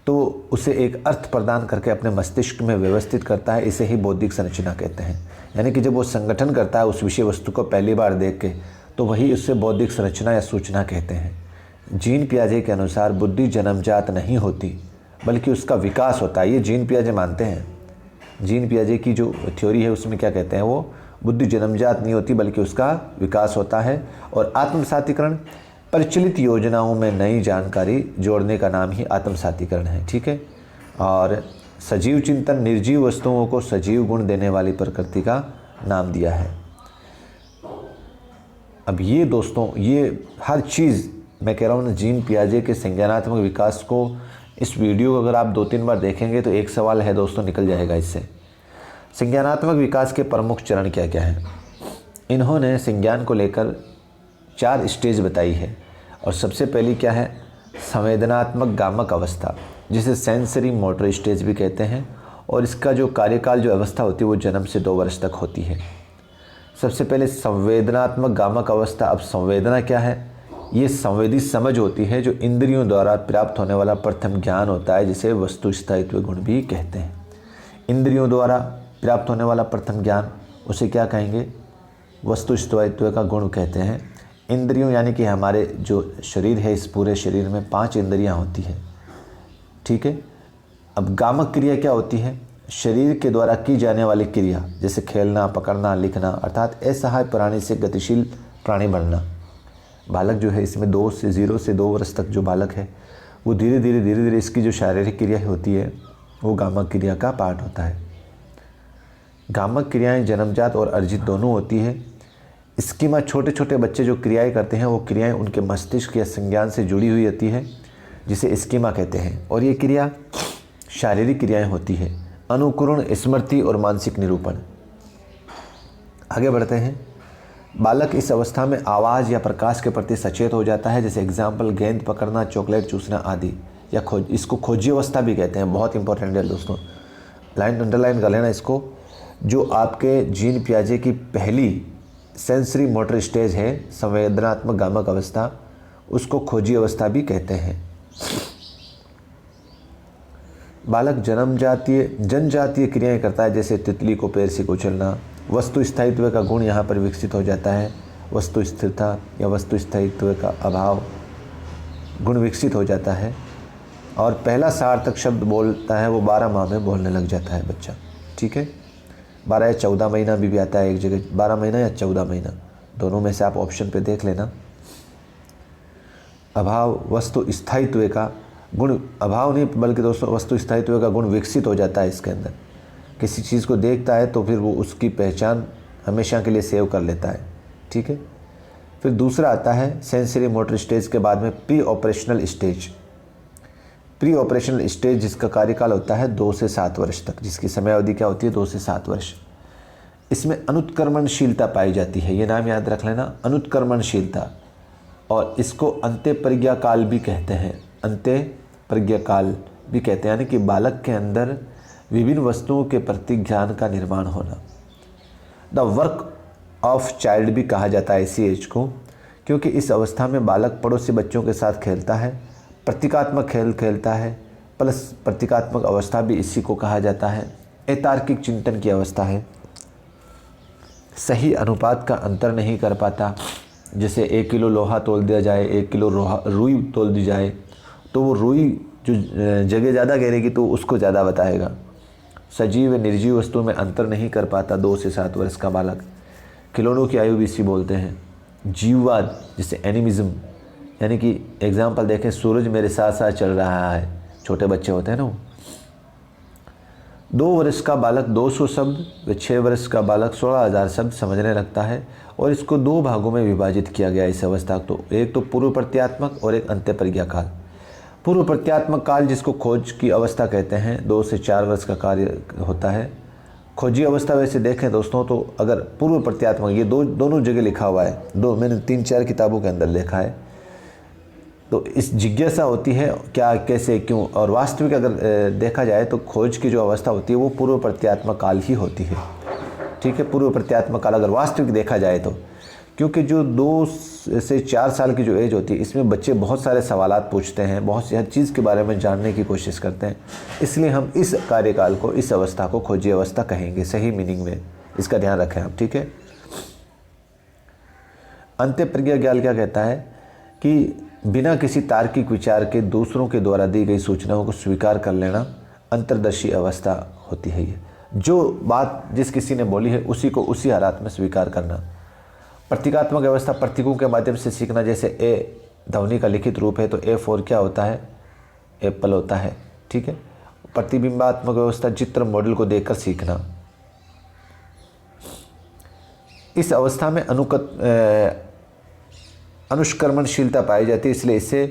तो उसे एक अर्थ प्रदान करके अपने मस्तिष्क में व्यवस्थित करता है, इसे ही बौद्धिक संरचना कहते हैं। यानी कि जब वो संगठन करता है उस विषय वस्तु को पहली बार देख के, तो वही उससे बौद्धिक संरचना या सूचना कहते हैं। जीन पियाजे के अनुसार बुद्धि जन्मजात नहीं होती बल्कि उसका विकास होता है। ये जीन पियाजे मानते हैं। जीन पियाजे की जो थ्योरी है उसमें क्या कहते हैं, वो बुद्धि जन्मजात नहीं होती बल्कि उसका विकास होता है। और आत्मसातीकरण, प्रचलित योजनाओं में नई जानकारी जोड़ने का नाम ही आत्मसातीकरण है। ठीक है। और सजीव चिंतन, निर्जीव वस्तुओं को सजीव गुण देने वाली प्रकृति का नाम दिया है। अब ये दोस्तों, ये हर चीज़ मैं कह रहा हूँ ना, जीन पियाजे के संज्ञानात्मक विकास को इस वीडियो को अगर आप 2-3 बार देखेंगे तो एक सवाल है दोस्तों निकल जाएगा इससे। संज्ञानात्मक विकास के प्रमुख चरण क्या क्या हैं? इन्होंने संज्ञान को लेकर 4 स्टेज बताई है। और सबसे पहली क्या है, संवेदनात्मक गामक अवस्था, जिसे सेंसरी मोटर स्टेज भी कहते हैं। और इसका जो कार्यकाल, जो अवस्था होती है वो जन्म से 2 वर्ष तक होती है। सबसे पहले संवेदनात्मक गामक अवस्था। अब संवेदना क्या है? ये संवेदी समझ होती है जो इंद्रियों द्वारा प्राप्त होने वाला प्रथम ज्ञान होता है, जिसे वस्तु स्थायित्व गुण भी कहते हैं। इंद्रियों द्वारा प्राप्त होने वाला प्रथम ज्ञान, उसे क्या कहेंगे? वस्तु स्थायित्व का गुण कहते हैं। इंद्रियों यानी कि हमारे जो शरीर है, इस पूरे शरीर में 5 इंद्रियां होती है। ठीक है। अब गामक क्रिया क्या होती है? शरीर के द्वारा की जाने वाली क्रिया, जैसे खेलना, पकड़ना, लिखना, अर्थात असहाय प्राणी से गतिशील प्राणी बनना। बालक जो है इसमें 0 से 2 वर्ष तक जो बालक है वो धीरे धीरे इसकी जो शारीरिक क्रिया होती है वो गामक क्रिया का पार्ट होता है। गामक क्रियाएं जन्मजात और अर्जित दोनों होती है। स्कीमा, छोटे छोटे बच्चे जो क्रियाएं करते हैं वो क्रियाएं उनके मस्तिष्क या संज्ञान से जुड़ी हुई होती है, जिसे स्कीमा कहते हैं। और ये क्रिया शारीरिक क्रियाएं होती है, अनुकरण, स्मृति और मानसिक निरूपण। आगे बढ़ते हैं। बालक इस अवस्था में आवाज़ या प्रकाश के प्रति सचेत हो जाता है, जैसे एग्जाम्पल गेंद पकड़ना, चॉकलेट चूसना आदि, या इसको खोजी अवस्था भी कहते हैं। बहुत इंपॉर्टेंट है दोस्तों, लाइन अंडरलाइन कर लेना इसको। जो आपके जीन पियाजे की पहली सेंसरी मोटर स्टेज है, संवेदनात्मक गामक अवस्था, उसको खोजी अवस्था भी कहते हैं। बालक जनजातीय क्रियाएं करता है, जैसे तितली को पैर से कुचलना। वस्तु स्थायित्व का गुण यहाँ पर विकसित हो जाता है। वस्तु स्थिरता या वस्तु स्थायित्व का अभाव गुण विकसित हो जाता है। और पहला सार्थक शब्द बोलता है वो 12 माह में बोलने लग जाता है बच्चा। ठीक है। 12 या 14 महीना भी आता है एक जगह, 12 महीना या 14 महीना, दोनों में से आप ऑप्शन पे देख लेना। अभाव, वस्तु स्थायित्व का गुण, अभाव नहीं बल्कि दोस्तों वस्तु स्थायित्व का गुण विकसित हो जाता है इसके अंदर। किसी चीज़ को देखता है तो फिर वो उसकी पहचान हमेशा के लिए सेव कर लेता है। ठीक है। फिर दूसरा आता है सेंसरी मोटर स्टेज के बाद में pre operational stage. Pre operational stage जिसका कार्यकाल होता है 2 से 7 वर्ष तक, जिसकी समय अवधि क्या होती है 2 से 7 वर्ष। इसमें अनुत्क्रमणशीलता पाई जाती है, ये नाम याद रख लेना, अनुत्क्रमणशीलता। और इसको अंत्य प्रज्ञा काल भी कहते हैं, अंत्य प्रज्ञा काल भी कहते हैं, यानी कि बालक के अंदर विभिन्न वस्तुओं के प्रति ज्ञान का निर्माण होना। द वर्क ऑफ चाइल्ड भी कहा जाता है इसी एज को, क्योंकि इस अवस्था में बालक पड़ोसी बच्चों के साथ खेलता है, प्रतीकात्मक खेल खेलता है, प्लस प्रतीकात्मक अवस्था भी इसी को कहा जाता है। अतार्किक चिंतन की अवस्था है, सही अनुपात का अंतर नहीं कर पाता। जैसे 1 किलो लोहा तोल दिया जाए, 1 किलो रुई तोल दी जाए, तो वो रुई जो जगह ज़्यादा घेरेगी तो उसको ज़्यादा बताएगा। सजीव व निर्जीव वस्तु में अंतर नहीं कर पाता 2 से 7 वर्ष का बालक। खिलौनों की आयु भी इसी बोलते हैं। जीववाद, जिसे एनिमिज्म, यानी कि एग्जाम्पल देखें, सूरज मेरे साथ साथ चल रहा है, छोटे बच्चे होते हैं ना। 2 वर्ष का बालक 200 शब्द व 6 वर्ष का बालक 16,000 शब्द समझने लगता है। और इसको 2 भागों में विभाजित किया गया इस अवस्था को, एक तो पूर्व प्रत्यात्मक और एक अंत्य प्रज्ञा काल। पूर्व प्रत्यात्मक काल जिसको खोज की अवस्था कहते हैं, 2 से 4 वर्ष का कार्य होता है। खोजी अवस्था वैसे देखें दोस्तों तो अगर पूर्व प्रत्यात्मक, ये दोनों जगह लिखा हुआ है, मैंने 3-4 किताबों के अंदर लिखा है। तो इस जिज्ञासा होती है क्या, कैसे, क्यों। और वास्तविक अगर देखा जाए तो खोज की जो अवस्था होती है वो पूर्व प्रत्यात्मक काल ही होती है। ठीक है, पूर्व प्रत्यात्मक काल अगर वास्तविक देखा जाए तो, क्योंकि जो 2 से 4 साल की जो एज होती है इसमें बच्चे बहुत सारे सवालात पूछते हैं, बहुत सी हर चीज़ के बारे में जानने की कोशिश करते हैं। इसलिए हम इस कार्यकाल को, इस अवस्था को खोजी अवस्था कहेंगे, सही मीनिंग में। इसका ध्यान रखें आप। ठीक है। अंतःप्रज्ञा ज्ञान क्या कहता है कि बिना किसी तार्किक विचार के दूसरों के द्वारा दी गई सूचनाओं को स्वीकार कर लेना अंतर्दर्शी अवस्था होती है। ये जो बात जिस किसी ने बोली है उसी को उसी हालात में स्वीकार करना। प्रतीकात्मक व्यवस्था, प्रतीकों के माध्यम से सीखना। जैसे ए ध्वनि का लिखित रूप है तो ए फॉर क्या होता है, एप्पल होता है। ठीक है। प्रतिबिंबात्मक व्यवस्था, चित्र मॉडल को देखकर सीखना। इस अवस्था में अनुष्कर्मणशीलता पाई जाती है, इसलिए इसे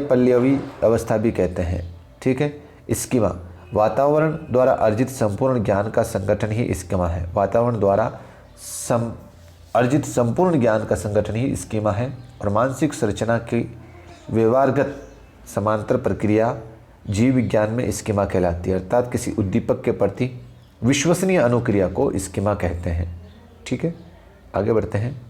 पल्लवी अवस्था भी कहते हैं। ठीक है। स्कीमा, वातावरण द्वारा अर्जित संपूर्ण ज्ञान का संगठन ही स्कीमा है। वातावरण द्वारा अर्जित संपूर्ण ज्ञान का संगठन ही स्कीमा है। और मानसिक संरचना की व्यवहारगत समांतर प्रक्रिया जीव विज्ञान में स्कीमा कहलाती है, अर्थात किसी उद्दीपक के प्रति विश्वसनीय अनुक्रिया को स्कीमा कहते हैं। ठीक है, आगे बढ़ते हैं।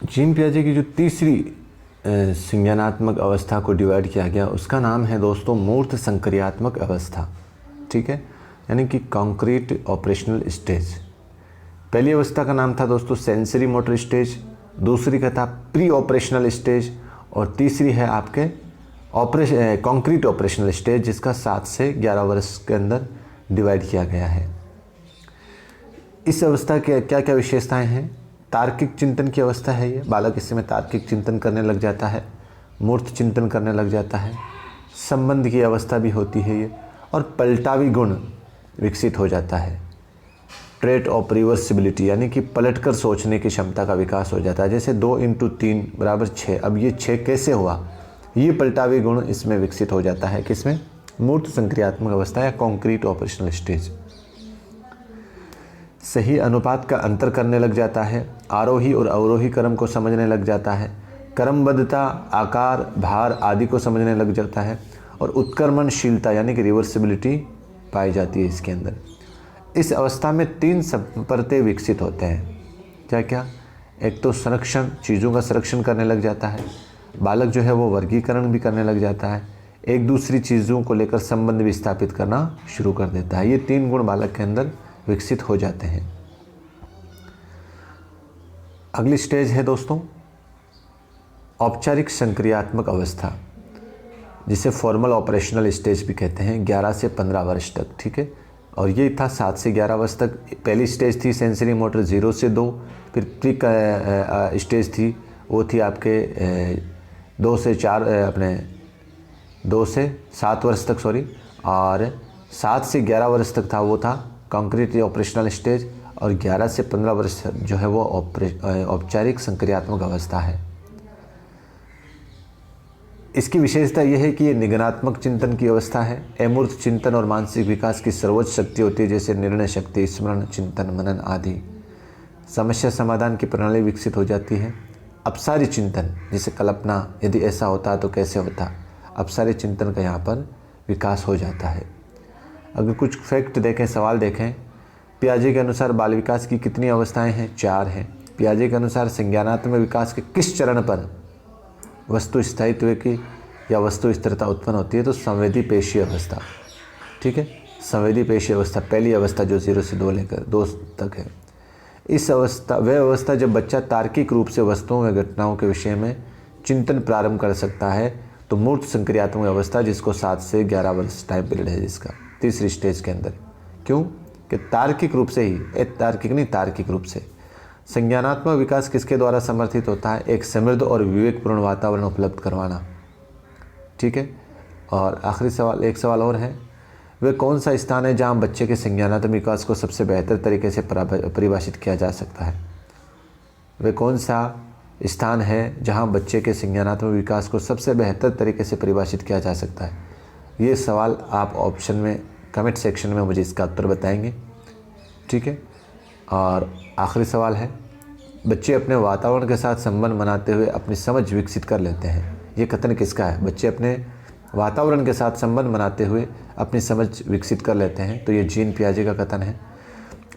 जीन पियाजे की जो तीसरी संज्ञानात्मक अवस्था को डिवाइड किया गया उसका नाम है दोस्तों मूर्त संक्रियात्मक अवस्था। ठीक है, यानी कि कॉन्क्रीट ऑपरेशनल स्टेज। पहली अवस्था का नाम था दोस्तों सेंसरी मोटर स्टेज, दूसरी का था प्री ऑपरेशनल स्टेज, और तीसरी है आपके कॉन्क्रीट ऑपरेशनल स्टेज, जिसका 7 से 11 वर्ष के अंदर डिवाइड किया गया है। इस अवस्था के क्या क्या विशेषताएं हैं? तार्किक चिंतन की अवस्था है ये, बालक इसमें तार्किक चिंतन करने लग जाता है, मूर्त चिंतन करने लग जाता है, संबंध की अवस्था भी होती है ये, और पलटावी गुण विकसित हो जाता है। ट्रेट ऑफ रिवर्सिबिलिटी, यानी कि पलटकर सोचने की क्षमता का विकास हो जाता है। जैसे 2 × 3 = 6, अब ये 6 कैसे हुआ, ये पलटावी गुण इसमें विकसित हो जाता है। किसमें? मूर्त संक्रियात्मक अवस्था या कॉन्क्रीट ऑपरेशनल स्टेज। सही अनुपात का अंतर करने लग जाता है, आरोही और अवरोही क्रम को समझने लग जाता है, क्रमबद्धता, आकार, भार आदि को समझने लग जाता है, और उत्क्रमणशीलता यानी कि रिवर्सिबिलिटी पाई जाती है इसके अंदर। इस अवस्था में 3 संपर्ते विकसित होते हैं। क्या क्या? एक तो संरक्षण, चीज़ों का संरक्षण करने लग जाता है, बालक जो है वो वर्गीकरण भी करने लग जाता है, एक दूसरी चीज़ों को लेकर संबंध भी स्थापित करना शुरू कर देता है। ये 3 गुण बालक के अंदर विकसित हो जाते हैं। अगली स्टेज है दोस्तों औपचारिक संक्रियात्मक अवस्था, जिसे फॉर्मल ऑपरेशनल स्टेज भी कहते हैं, 11 से 15 वर्ष तक। ठीक है, और ये था 7 से 11 वर्ष तक। पहली स्टेज थी सेंसरी मोटर 0 से 2, फिर प्री स्टेज थी वो थी आपके 2 से 7 वर्ष तक, और 7 से 11 वर्ष तक था वो था कॉन्क्रीट ऑपरेशनल स्टेज, और 11 से 15 वर्ष जो है वो औपचारिक संक्रियात्मक अवस्था है। इसकी विशेषता यह है कि ये निगनात्मक चिंतन की अवस्था है। अमूर्त चिंतन और मानसिक विकास की सर्वोच्च शक्ति होती है, जैसे निर्णय शक्ति, स्मरण, चिंतन, मनन आदि। समस्या समाधान की प्रणाली विकसित हो जाती है। अपसारी चिंतन, जैसे कल्पना, यदि ऐसा होता तो कैसे होता, अपसारी चिंतन का यहाँ पर विकास हो जाता है। अगर कुछ फैक्ट देखें, सवाल देखें, पियाजे के अनुसार बाल विकास की कितनी अवस्थाएं हैं? 4 हैं। पियाजे के अनुसार संज्ञानात्मक विकास के किस चरण पर वस्तु स्थायित्व की या वस्तु स्थिरता उत्पन्न होती है? तो संवेदी पेशी अवस्था। ठीक है, संवेदी पेशी अवस्था पहली अवस्था जो 0 से 2 तक है। इस अवस्था वह अवस्था जब बच्चा तार्किक रूप से वस्तुओं व घटनाओं के विषय में चिंतन प्रारंभ कर सकता है, तो मूर्त संक्रियात्मक अवस्था, जिसको 7 से 11 वर्ष टाइम पीरियड है जिसका, तीसरी स्टेज के अंदर। क्यों? कि तार्किक रूप से ही, तार्किक रूप से संज्ञानात्मक विकास किसके द्वारा समर्थित होता है? एक समृद्ध और विवेकपूर्ण वातावरण उपलब्ध करवाना। ठीक है, और आखिरी सवाल, एक सवाल और है, वह कौन सा स्थान है जहां बच्चे के संज्ञानात्मक विकास को सबसे बेहतर तरीके से परिभाषित किया जा सकता है? वह कौन सा स्थान है जहां बच्चे के संज्ञानात्मक विकास को सबसे बेहतर तरीके से परिभाषित किया जा सकता है? ये सवाल आप ऑप्शन में, कमेंट सेक्शन में मुझे इसका उत्तर बताएंगे। ठीक है। और आखिरी सवाल है, बच्चे अपने वातावरण के साथ संबंध बनाते हुए अपनी समझ विकसित कर लेते हैं। ये कथन किसका है? बच्चे अपने वातावरण के साथ संबंध बनाते हुए अपनी समझ विकसित कर लेते हैं, तो ये जीन पियाजे का कथन है।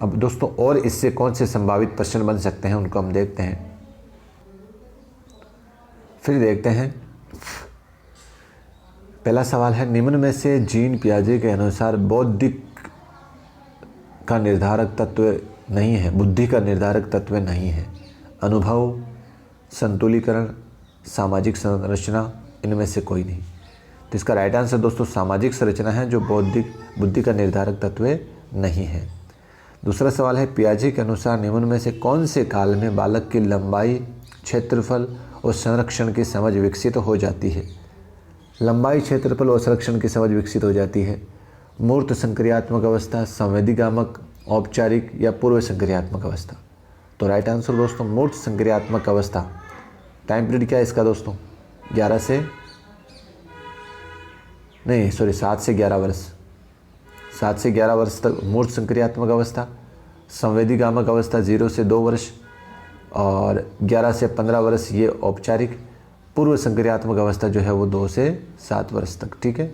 अब दोस्तों और इससे कौन से संभावित प्रश्न बन सकते हैं उनको हम देखते हैं। फिर देखते हैं, पहला सवाल है, निम्न में से जीन पियाजे के अनुसार बौद्धिक का निर्धारक तत्व नहीं है, बुद्धि का निर्धारक तत्व नहीं है। अनुभव, संतुलीकरण, सामाजिक संरचना, इनमें से कोई नहीं। तो इसका राइट आंसर दोस्तों सामाजिक संरचना है, जो बौद्धिक बुद्धि का निर्धारक तत्व नहीं है। दूसरा सवाल है, पियाजे के अनुसार निम्न में से कौन से काल में बालक की लंबाई, क्षेत्रफल और संरक्षण की समझ विकसित हो जाती है? लंबाई, क्षेत्रफल और संरक्षण की समझ विकसित हो जाती है। मूर्त संक्रियात्मक अवस्था, संवेदीगामक, औपचारिक या पूर्व संक्रियात्मक अवस्था। तो राइट आंसर दोस्तों मूर्त संक्रियात्मक अवस्था। टाइम पीरियड क्या है इसका दोस्तों? 7 से 11 वर्ष। 7 से 11 वर्ष तक मूर्त संक्रियात्मक अवस्था, संवेदीगामक अवस्था 0 से 2 वर्ष और 11 से 15 वर्ष ये औपचारिक। पूर्व संक्रियात्मक अवस्था जो है वो 2 से 7 वर्ष तक। ठीक है।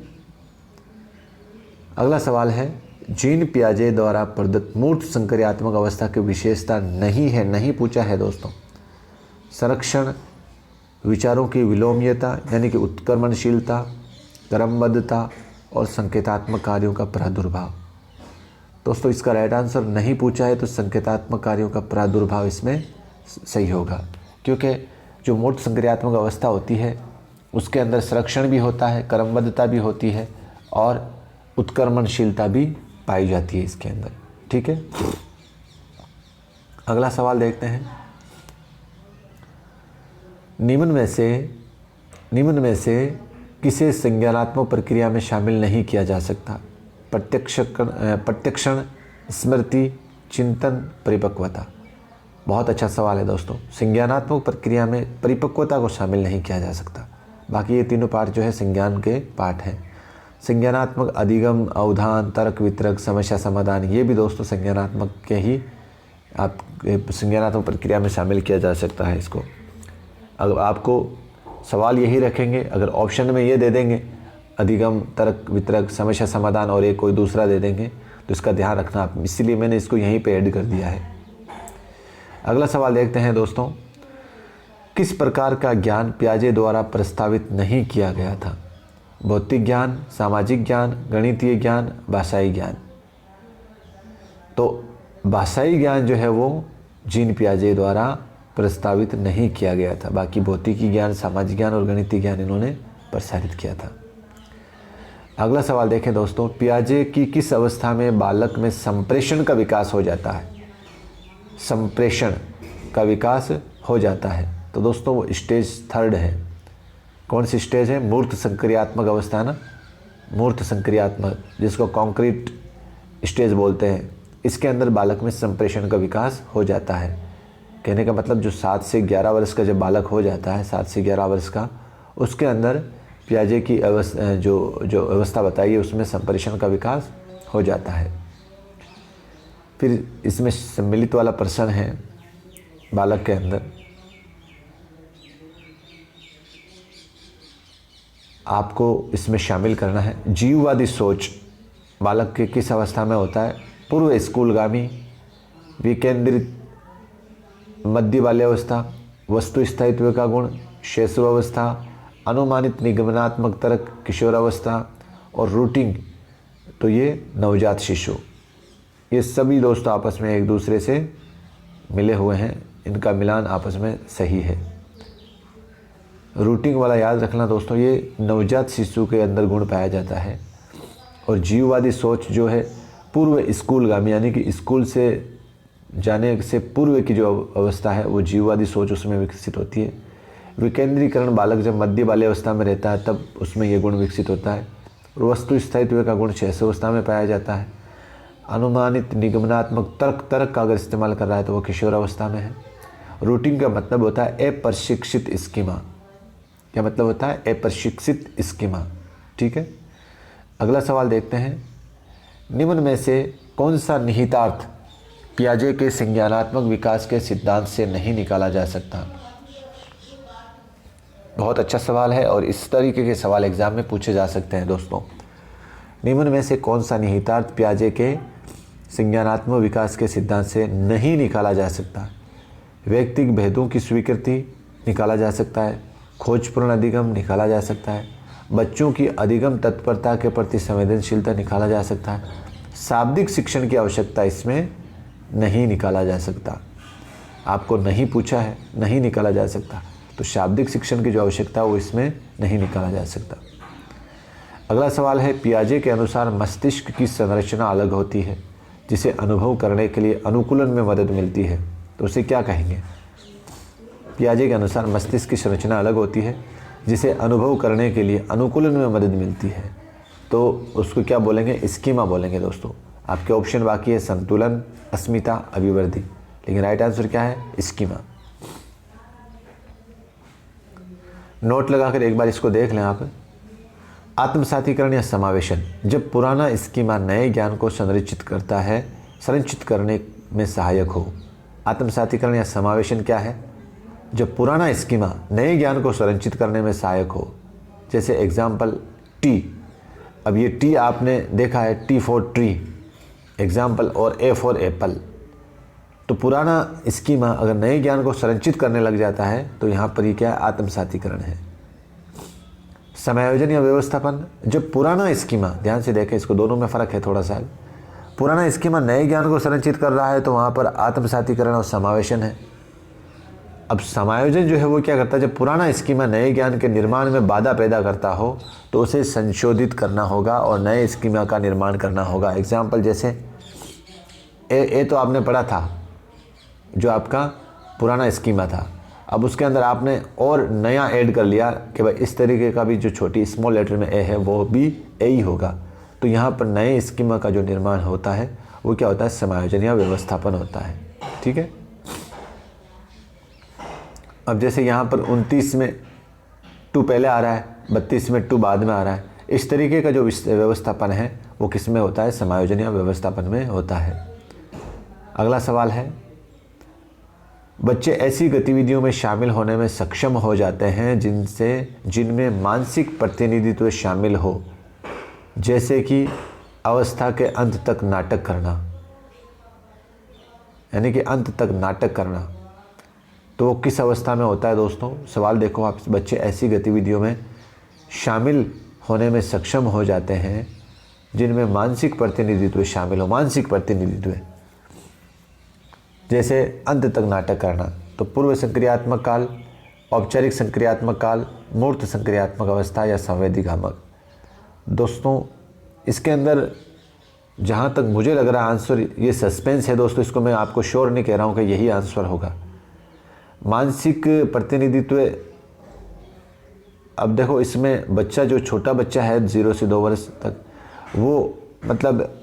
अगला सवाल है, जीन पियाजे द्वारा प्रदत्त मूर्त संक्रियात्मक अवस्था की विशेषता नहीं है, नहीं पूछा है दोस्तों। संरक्षण, विचारों की विलोम्यता यानी कि उत्क्रमणशीलता, क्रमबद्धता और संकेतात्मक कार्यों का प्रादुर्भाव। दोस्तों इसका राइट आंसर नहीं पूछा है, तो संकेतात्मक कार्यों का प्रादुर्भाव इसमें सही होगा, क्योंकि जो मूर्त संक्रियात्मक अवस्था होती है उसके अंदर संरक्षण भी होता है, क्रमबद्धता भी होती है और उत्क्रमणशीलता भी पाई जाती है इसके अंदर। ठीक है। अगला सवाल देखते हैं, निम्न में से किसे संज्ञानात्मक प्रक्रिया में शामिल नहीं किया जा सकता? प्रत्यक्षण, स्मृति, चिंतन, परिपक्वता। बहुत अच्छा सवाल है दोस्तों। संज्ञानात्मक प्रक्रिया में परिपक्वता को शामिल नहीं किया जा सकता। बाकी ये तीनों पार्ट जो है संज्ञान के पार्ट हैं। संज्ञानात्मक अधिगम, अवधान, तर्क वितर्क, समस्या समाधान, ये भी दोस्तों संज्ञानात्मक के ही आप संज्ञानात्मक प्रक्रिया में शामिल किया जा सकता है इसको। अगर आपको सवाल यही रखेंगे, अगर ऑप्शन में ये दे देंगे अधिगम, तर्क वितर्क, समस्या समाधान और एक कोई दूसरा दे देंगे तो इसका ध्यान रखना आप, इसीलिए मैंने इसको यहीं पे ऐड कर दिया है। अगला सवाल देखते हैं दोस्तों, किस प्रकार का ज्ञान पियाजे द्वारा प्रस्तावित नहीं किया गया था? भौतिक ज्ञान, सामाजिक ज्ञान, गणितीय ज्ञान, भाषाई ज्ञान। तो भाषाई ज्ञान जो है वो जीन पियाजे द्वारा प्रस्तावित नहीं किया गया था। बाकी भौतिकी ज्ञान, सामाजिक ज्ञान और गणितीय ज्ञान इन्होंने प्रसारित किया था। अगला सवाल देखें दोस्तों, पियाजे की किस अवस्था में बालक में संप्रेषण का विकास हो जाता है? संप्रेषण का विकास हो जाता है तो दोस्तों वो स्टेज 3 है। कौन सी स्टेज है? मूर्त संक्रियात्मक अवस्था ना, मूर्त संक्रियात्मक, जिसको कॉन्क्रीट स्टेज बोलते हैं। इसके अंदर बालक में संप्रेषण का विकास हो जाता है। कहने का मतलब जो 7 से 11 वर्ष का जब बालक हो जाता है, 7 से 11 वर्ष का, उसके अंदर पियाजे की जो अवस्था बताई है उसमें संप्रेषण का विकास हो जाता है। फिर इसमें सम्मिलित वाला प्रश्न है बालक के अंदर, आपको इसमें शामिल करना है जीववादी सोच बालक के किस अवस्था में होता है? पूर्व स्कूलगामी, विकेंद्रित, मध्य बाल्यावस्था, वस्तु स्थायित्व का गुण, शैशवावस्था, अनुमानित निगमनात्मक तर्क, किशोरावस्था और रूटिंग। तो ये नवजात शिशु, ये सभी दोस्तों आपस में एक दूसरे से मिले हुए हैं, इनका मिलान आपस में सही है। रूटिंग वाला याद रखना दोस्तों, ये नवजात शिशु के अंदर गुण पाया जाता है। और जीववादी सोच जो है पूर्व स्कूलगामी यानी कि स्कूल से जाने से पूर्व की जो अवस्था है वो जीववादी सोच उसमें विकसित होती है। विकेंद्रीकरण बालक जब मध्य बाल्यावस्था में रहता है तब उसमें ये गुण विकसित होता है। और वस्तु स्थायित्व का गुण शैशवावस्था में पाया जाता है। अनुमानित निगमनात्मक तर्क का अगर इस्तेमाल कर रहा है तो वो किशोरावस्था में है। रूटिंग का मतलब होता है अप्रशिक्षित स्कीमा। क्या मतलब होता है? अप्रशिक्षित स्कीमा। ठीक है। अगला सवाल देखते हैं, निम्न में से कौन सा निहितार्थ पियाजे के संज्ञानात्मक विकास के सिद्धांत से नहीं निकाला जा सकता। बहुत अच्छा सवाल है और इस तरीके के सवाल एग्जाम में पूछे जा सकते हैं दोस्तों। निम्न में से कौन सा निहितार्थ पियाजे के संज्ञानात्मक विकास के सिद्धांत से नहीं निकाला जा सकता? व्यक्तिगत भेदों की स्वीकृति निकाला जा सकता है, खोजपूर्ण अधिगम निकाला जा सकता है, बच्चों की अधिगम तत्परता के प्रति संवेदनशीलता निकाला जा सकता है, शाब्दिक शिक्षण की आवश्यकता इसमें नहीं निकाला जा सकता। आपको नहीं पूछा है, नहीं निकाला जा सकता, तो शाब्दिक शिक्षण की जो आवश्यकता है वो इसमें नहीं निकाला जा सकता। अगला सवाल है, पियाजे के अनुसार मस्तिष्क की संरचना अलग होती है जिसे अनुभव करने के लिए अनुकूलन में मदद मिलती है, तो उसे क्या कहेंगे? पियाजे के अनुसार मस्तिष्क की संरचना अलग होती है जिसे अनुभव करने के लिए अनुकूलन में मदद मिलती है, तो उसको क्या बोलेंगे? स्कीमा बोलेंगे दोस्तों। आपके ऑप्शन बाकी है संतुलन, अस्मिता, अभिवृद्धि, लेकिन राइट आंसर क्या है? स्कीमा। नोट लगाकर एक बार इसको देख लें आप। आत्मसातीकरण या समावेशन, जब पुराना स्कीमा नए ज्ञान को संरचित करता है, संरचित करने में सहायक हो। आत्मसातीकरण या समावेशन क्या है? जब पुराना स्कीमा नए ज्ञान को संरचित करने में सहायक हो। जैसे एग्जाम्पल टी, अब ये टी आपने देखा है, टी फॉर ट्री एग्जाम्पल, और ए फॉर एप्पल। तो पुराना स्कीमा अगर नए ज्ञान को संरचित करने लग जाता है तो यहाँ पर ये क्या है? आत्मसातीकरण है। समायोजन या व्यवस्थापन, जब पुराना स्कीमा, ध्यान से देखें इसको, दोनों में फ़र्क है थोड़ा सा। पुराना स्कीमा नए ज्ञान को संरचित कर रहा है तो वहाँ पर आत्मसातीकरण और समावेशन है। अब समायोजन जो है वो क्या करता है? जब पुराना स्कीमा नए ज्ञान के निर्माण में बाधा पैदा करता हो तो उसे संशोधित करना होगा और नए स्कीमा का निर्माण करना होगा। एग्जाम्पल जैसे ए तो आपने पढ़ा था, जो आपका पुराना स्कीमा था, अब उसके अंदर आपने और नया ऐड कर लिया कि भाई इस तरीके का भी जो छोटी स्मॉल लेटर में ए है वो भी ए ही होगा। तो यहाँ पर नए स्कीमा का जो निर्माण होता है वो क्या होता है? समायोजन या व्यवस्थापन होता है। ठीक है। अब जैसे यहाँ पर 29 में टू पहले आ रहा है, 32 में टू बाद में आ रहा है, इस तरीके का जो व्यवस्थापन है वो किस में होता है? समायोजन या व्यवस्थापन में होता है। अगला सवाल है, बच्चे ऐसी गतिविधियों में शामिल होने में सक्षम हो जाते हैं जिनमें मानसिक प्रतिनिधित्व शामिल हो, जैसे कि अवस्था के अंत तक नाटक करना, यानी कि अंत तक नाटक करना। तो वो किस अवस्था में होता है दोस्तों? सवाल देखो आप, बच्चे ऐसी गतिविधियों में शामिल होने में सक्षम हो जाते हैं जिनमें मानसिक प्रतिनिधित्व शामिल हो। मानसिक प्रतिनिधित्व जैसे अंत तक नाटक करना, तो पूर्व संक्रियात्मक काल, औपचारिक संक्रियात्मक काल, मूर्त संक्रियात्मक अवस्था या संवेदीगामक। दोस्तों इसके अंदर जहाँ तक मुझे लग रहा है आंसर, ये सस्पेंस है दोस्तों, इसको मैं आपको श्योर नहीं कह रहा हूँ कि यही आंसर होगा। मानसिक प्रतिनिधित्व, अब देखो इसमें बच्चा, जो छोटा बच्चा है 0 से 2 वर्ष तक, वो मतलब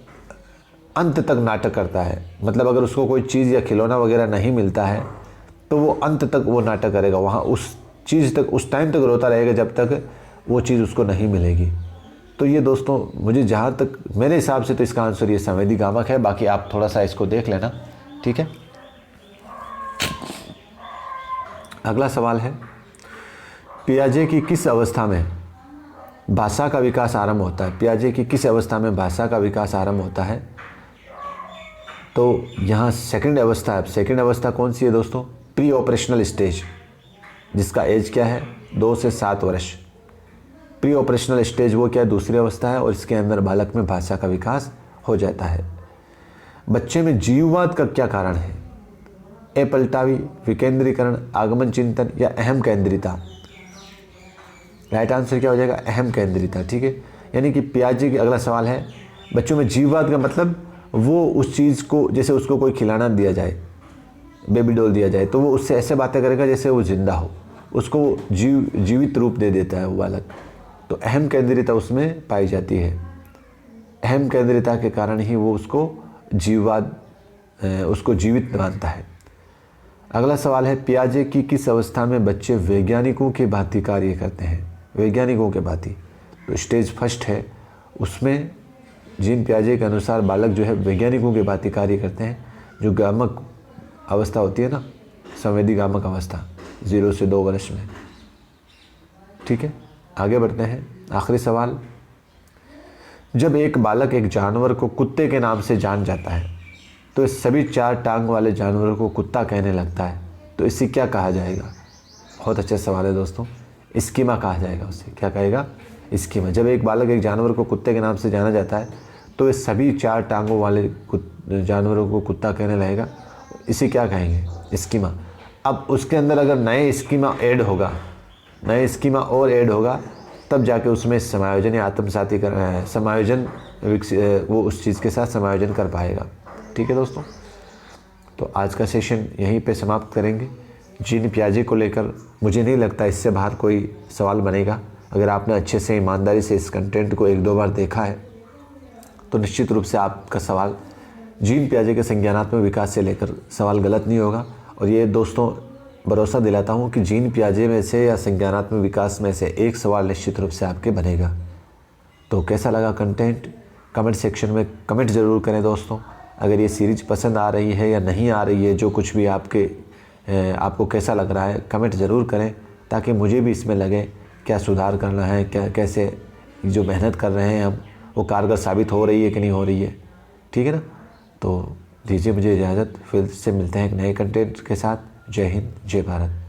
अंत तक नाटक करता है। मतलब अगर उसको कोई चीज़ या खिलौना वगैरह नहीं मिलता है तो वो अंत तक वो नाटक करेगा, वहाँ उस चीज़ तक, उस टाइम तक रोता रहेगा जब तक वो चीज़ उसको नहीं मिलेगी। तो ये दोस्तों मुझे जहाँ तक मेरे हिसाब से तो इसका आंसर ये संवेदीगामक है। बाकी आप थोड़ा सा इसको देख लेना। ठीक है। अगला सवाल है, पियाजे की किस अवस्था में भाषा का विकास आरंभ होता है? पियाजे की किस अवस्था में भाषा का विकास आरंभ होता है? तो यहाँ सेकंड अवस्था है। सेकंड अवस्था कौन सी है दोस्तों? प्री ऑपरेशनल स्टेज, जिसका एज क्या है? 2 से 7 वर्ष। प्री ऑपरेशनल स्टेज वो क्या है? दूसरी अवस्था है और इसके अंदर बालक में भाषा का विकास हो जाता है। बच्चे में जीववाद का क्या कारण है? अपलटावी, विकेंद्रीकरण, आगमन चिंतन या अहम केंद्रिता। राइट आंसर क्या हो जाएगा? अहम केंद्रिता। ठीक है। यानी कि पियाजे की, अगला सवाल है, बच्चों में जीववाद का मतलब वो उस चीज़ को, जैसे उसको कोई खिलाना दिया जाए, बेबी डॉल दिया जाए, तो वो उससे ऐसे बातें करेगा जैसे वो जिंदा हो, उसको जीवित रूप दे देता है वो बालक। तो अहम केंद्रिता उसमें पाई जाती है। अहम केंद्रिता के कारण ही वो उसको जीवित मानता है। अगला सवाल है, पियाजे की किस अवस्था में बच्चे वैज्ञानिकों की भांति कार्य करते हैं? वैज्ञानिकों के भांति, तो स्टेज फर्स्ट है, उसमें जीन पियाजे के अनुसार बालक जो है वैज्ञानिकों की भांति कार्य करते हैं, जो गामक अवस्था होती है ना, संवेदी गामक अवस्था 0 से 2 वर्ष में। ठीक है, आगे बढ़ते हैं। आखिरी सवाल, जब एक बालक एक जानवर को कुत्ते के नाम से जान जाता है तो इस सभी 4 टांग वाले जानवरों को कुत्ता कहने लगता है, तो इसे क्या कहा जाएगा? बहुत अच्छा सवाल है दोस्तों। स्कीमा कहा जाएगा उसे। क्या कहेगा? स्कीमा। जब एक बालक एक जानवर को कुत्ते के नाम से जाना जाता है तो इस सभी 4 टांगों वाले जानवरों को कुत्ता कहने लगेगा, इसे क्या कहेंगे? स्कीमा। अब उसके अंदर अगर नए स्कीमा ऐड होगा, नए स्कीमा और ऐड होगा, तब जाके उसमें समायोजन या आत्मसाती कर समायोजन वो उस चीज़ के साथ समायोजन कर पाएगा। ठीक है दोस्तों, तो आज का सेशन यहीं पे समाप्त करेंगे। जीन पियाजे को लेकर मुझे नहीं लगता इससे बाहर कोई सवाल बनेगा। अगर आपने अच्छे से ईमानदारी से इस कंटेंट को 1-2 बार देखा है तो निश्चित रूप से आपका सवाल जीन पियाजे के संज्ञानात्मक विकास से लेकर सवाल गलत नहीं होगा। और ये दोस्तों भरोसा दिलाता हूँ कि जीन पियाजे में से या संज्ञानात्मक विकास में से एक सवाल निश्चित रूप से आपके बनेगा। तो कैसा लगा कंटेंट? कमेंट सेक्शन में कमेंट ज़रूर करें दोस्तों। अगर ये सीरीज पसंद आ रही है या नहीं आ रही है, जो कुछ भी आपको कैसा लग रहा है, कमेंट ज़रूर करें, ताकि मुझे भी इसमें लगे क्या सुधार करना है, क्या कैसे जो मेहनत कर रहे हैं हम वो कारगर साबित हो रही है कि नहीं हो रही है। ठीक है ना? तो दीजिए मुझे इजाज़त, फिर से मिलते हैं एक नए कंटेंट के साथ। जय हिंद, जय भारत।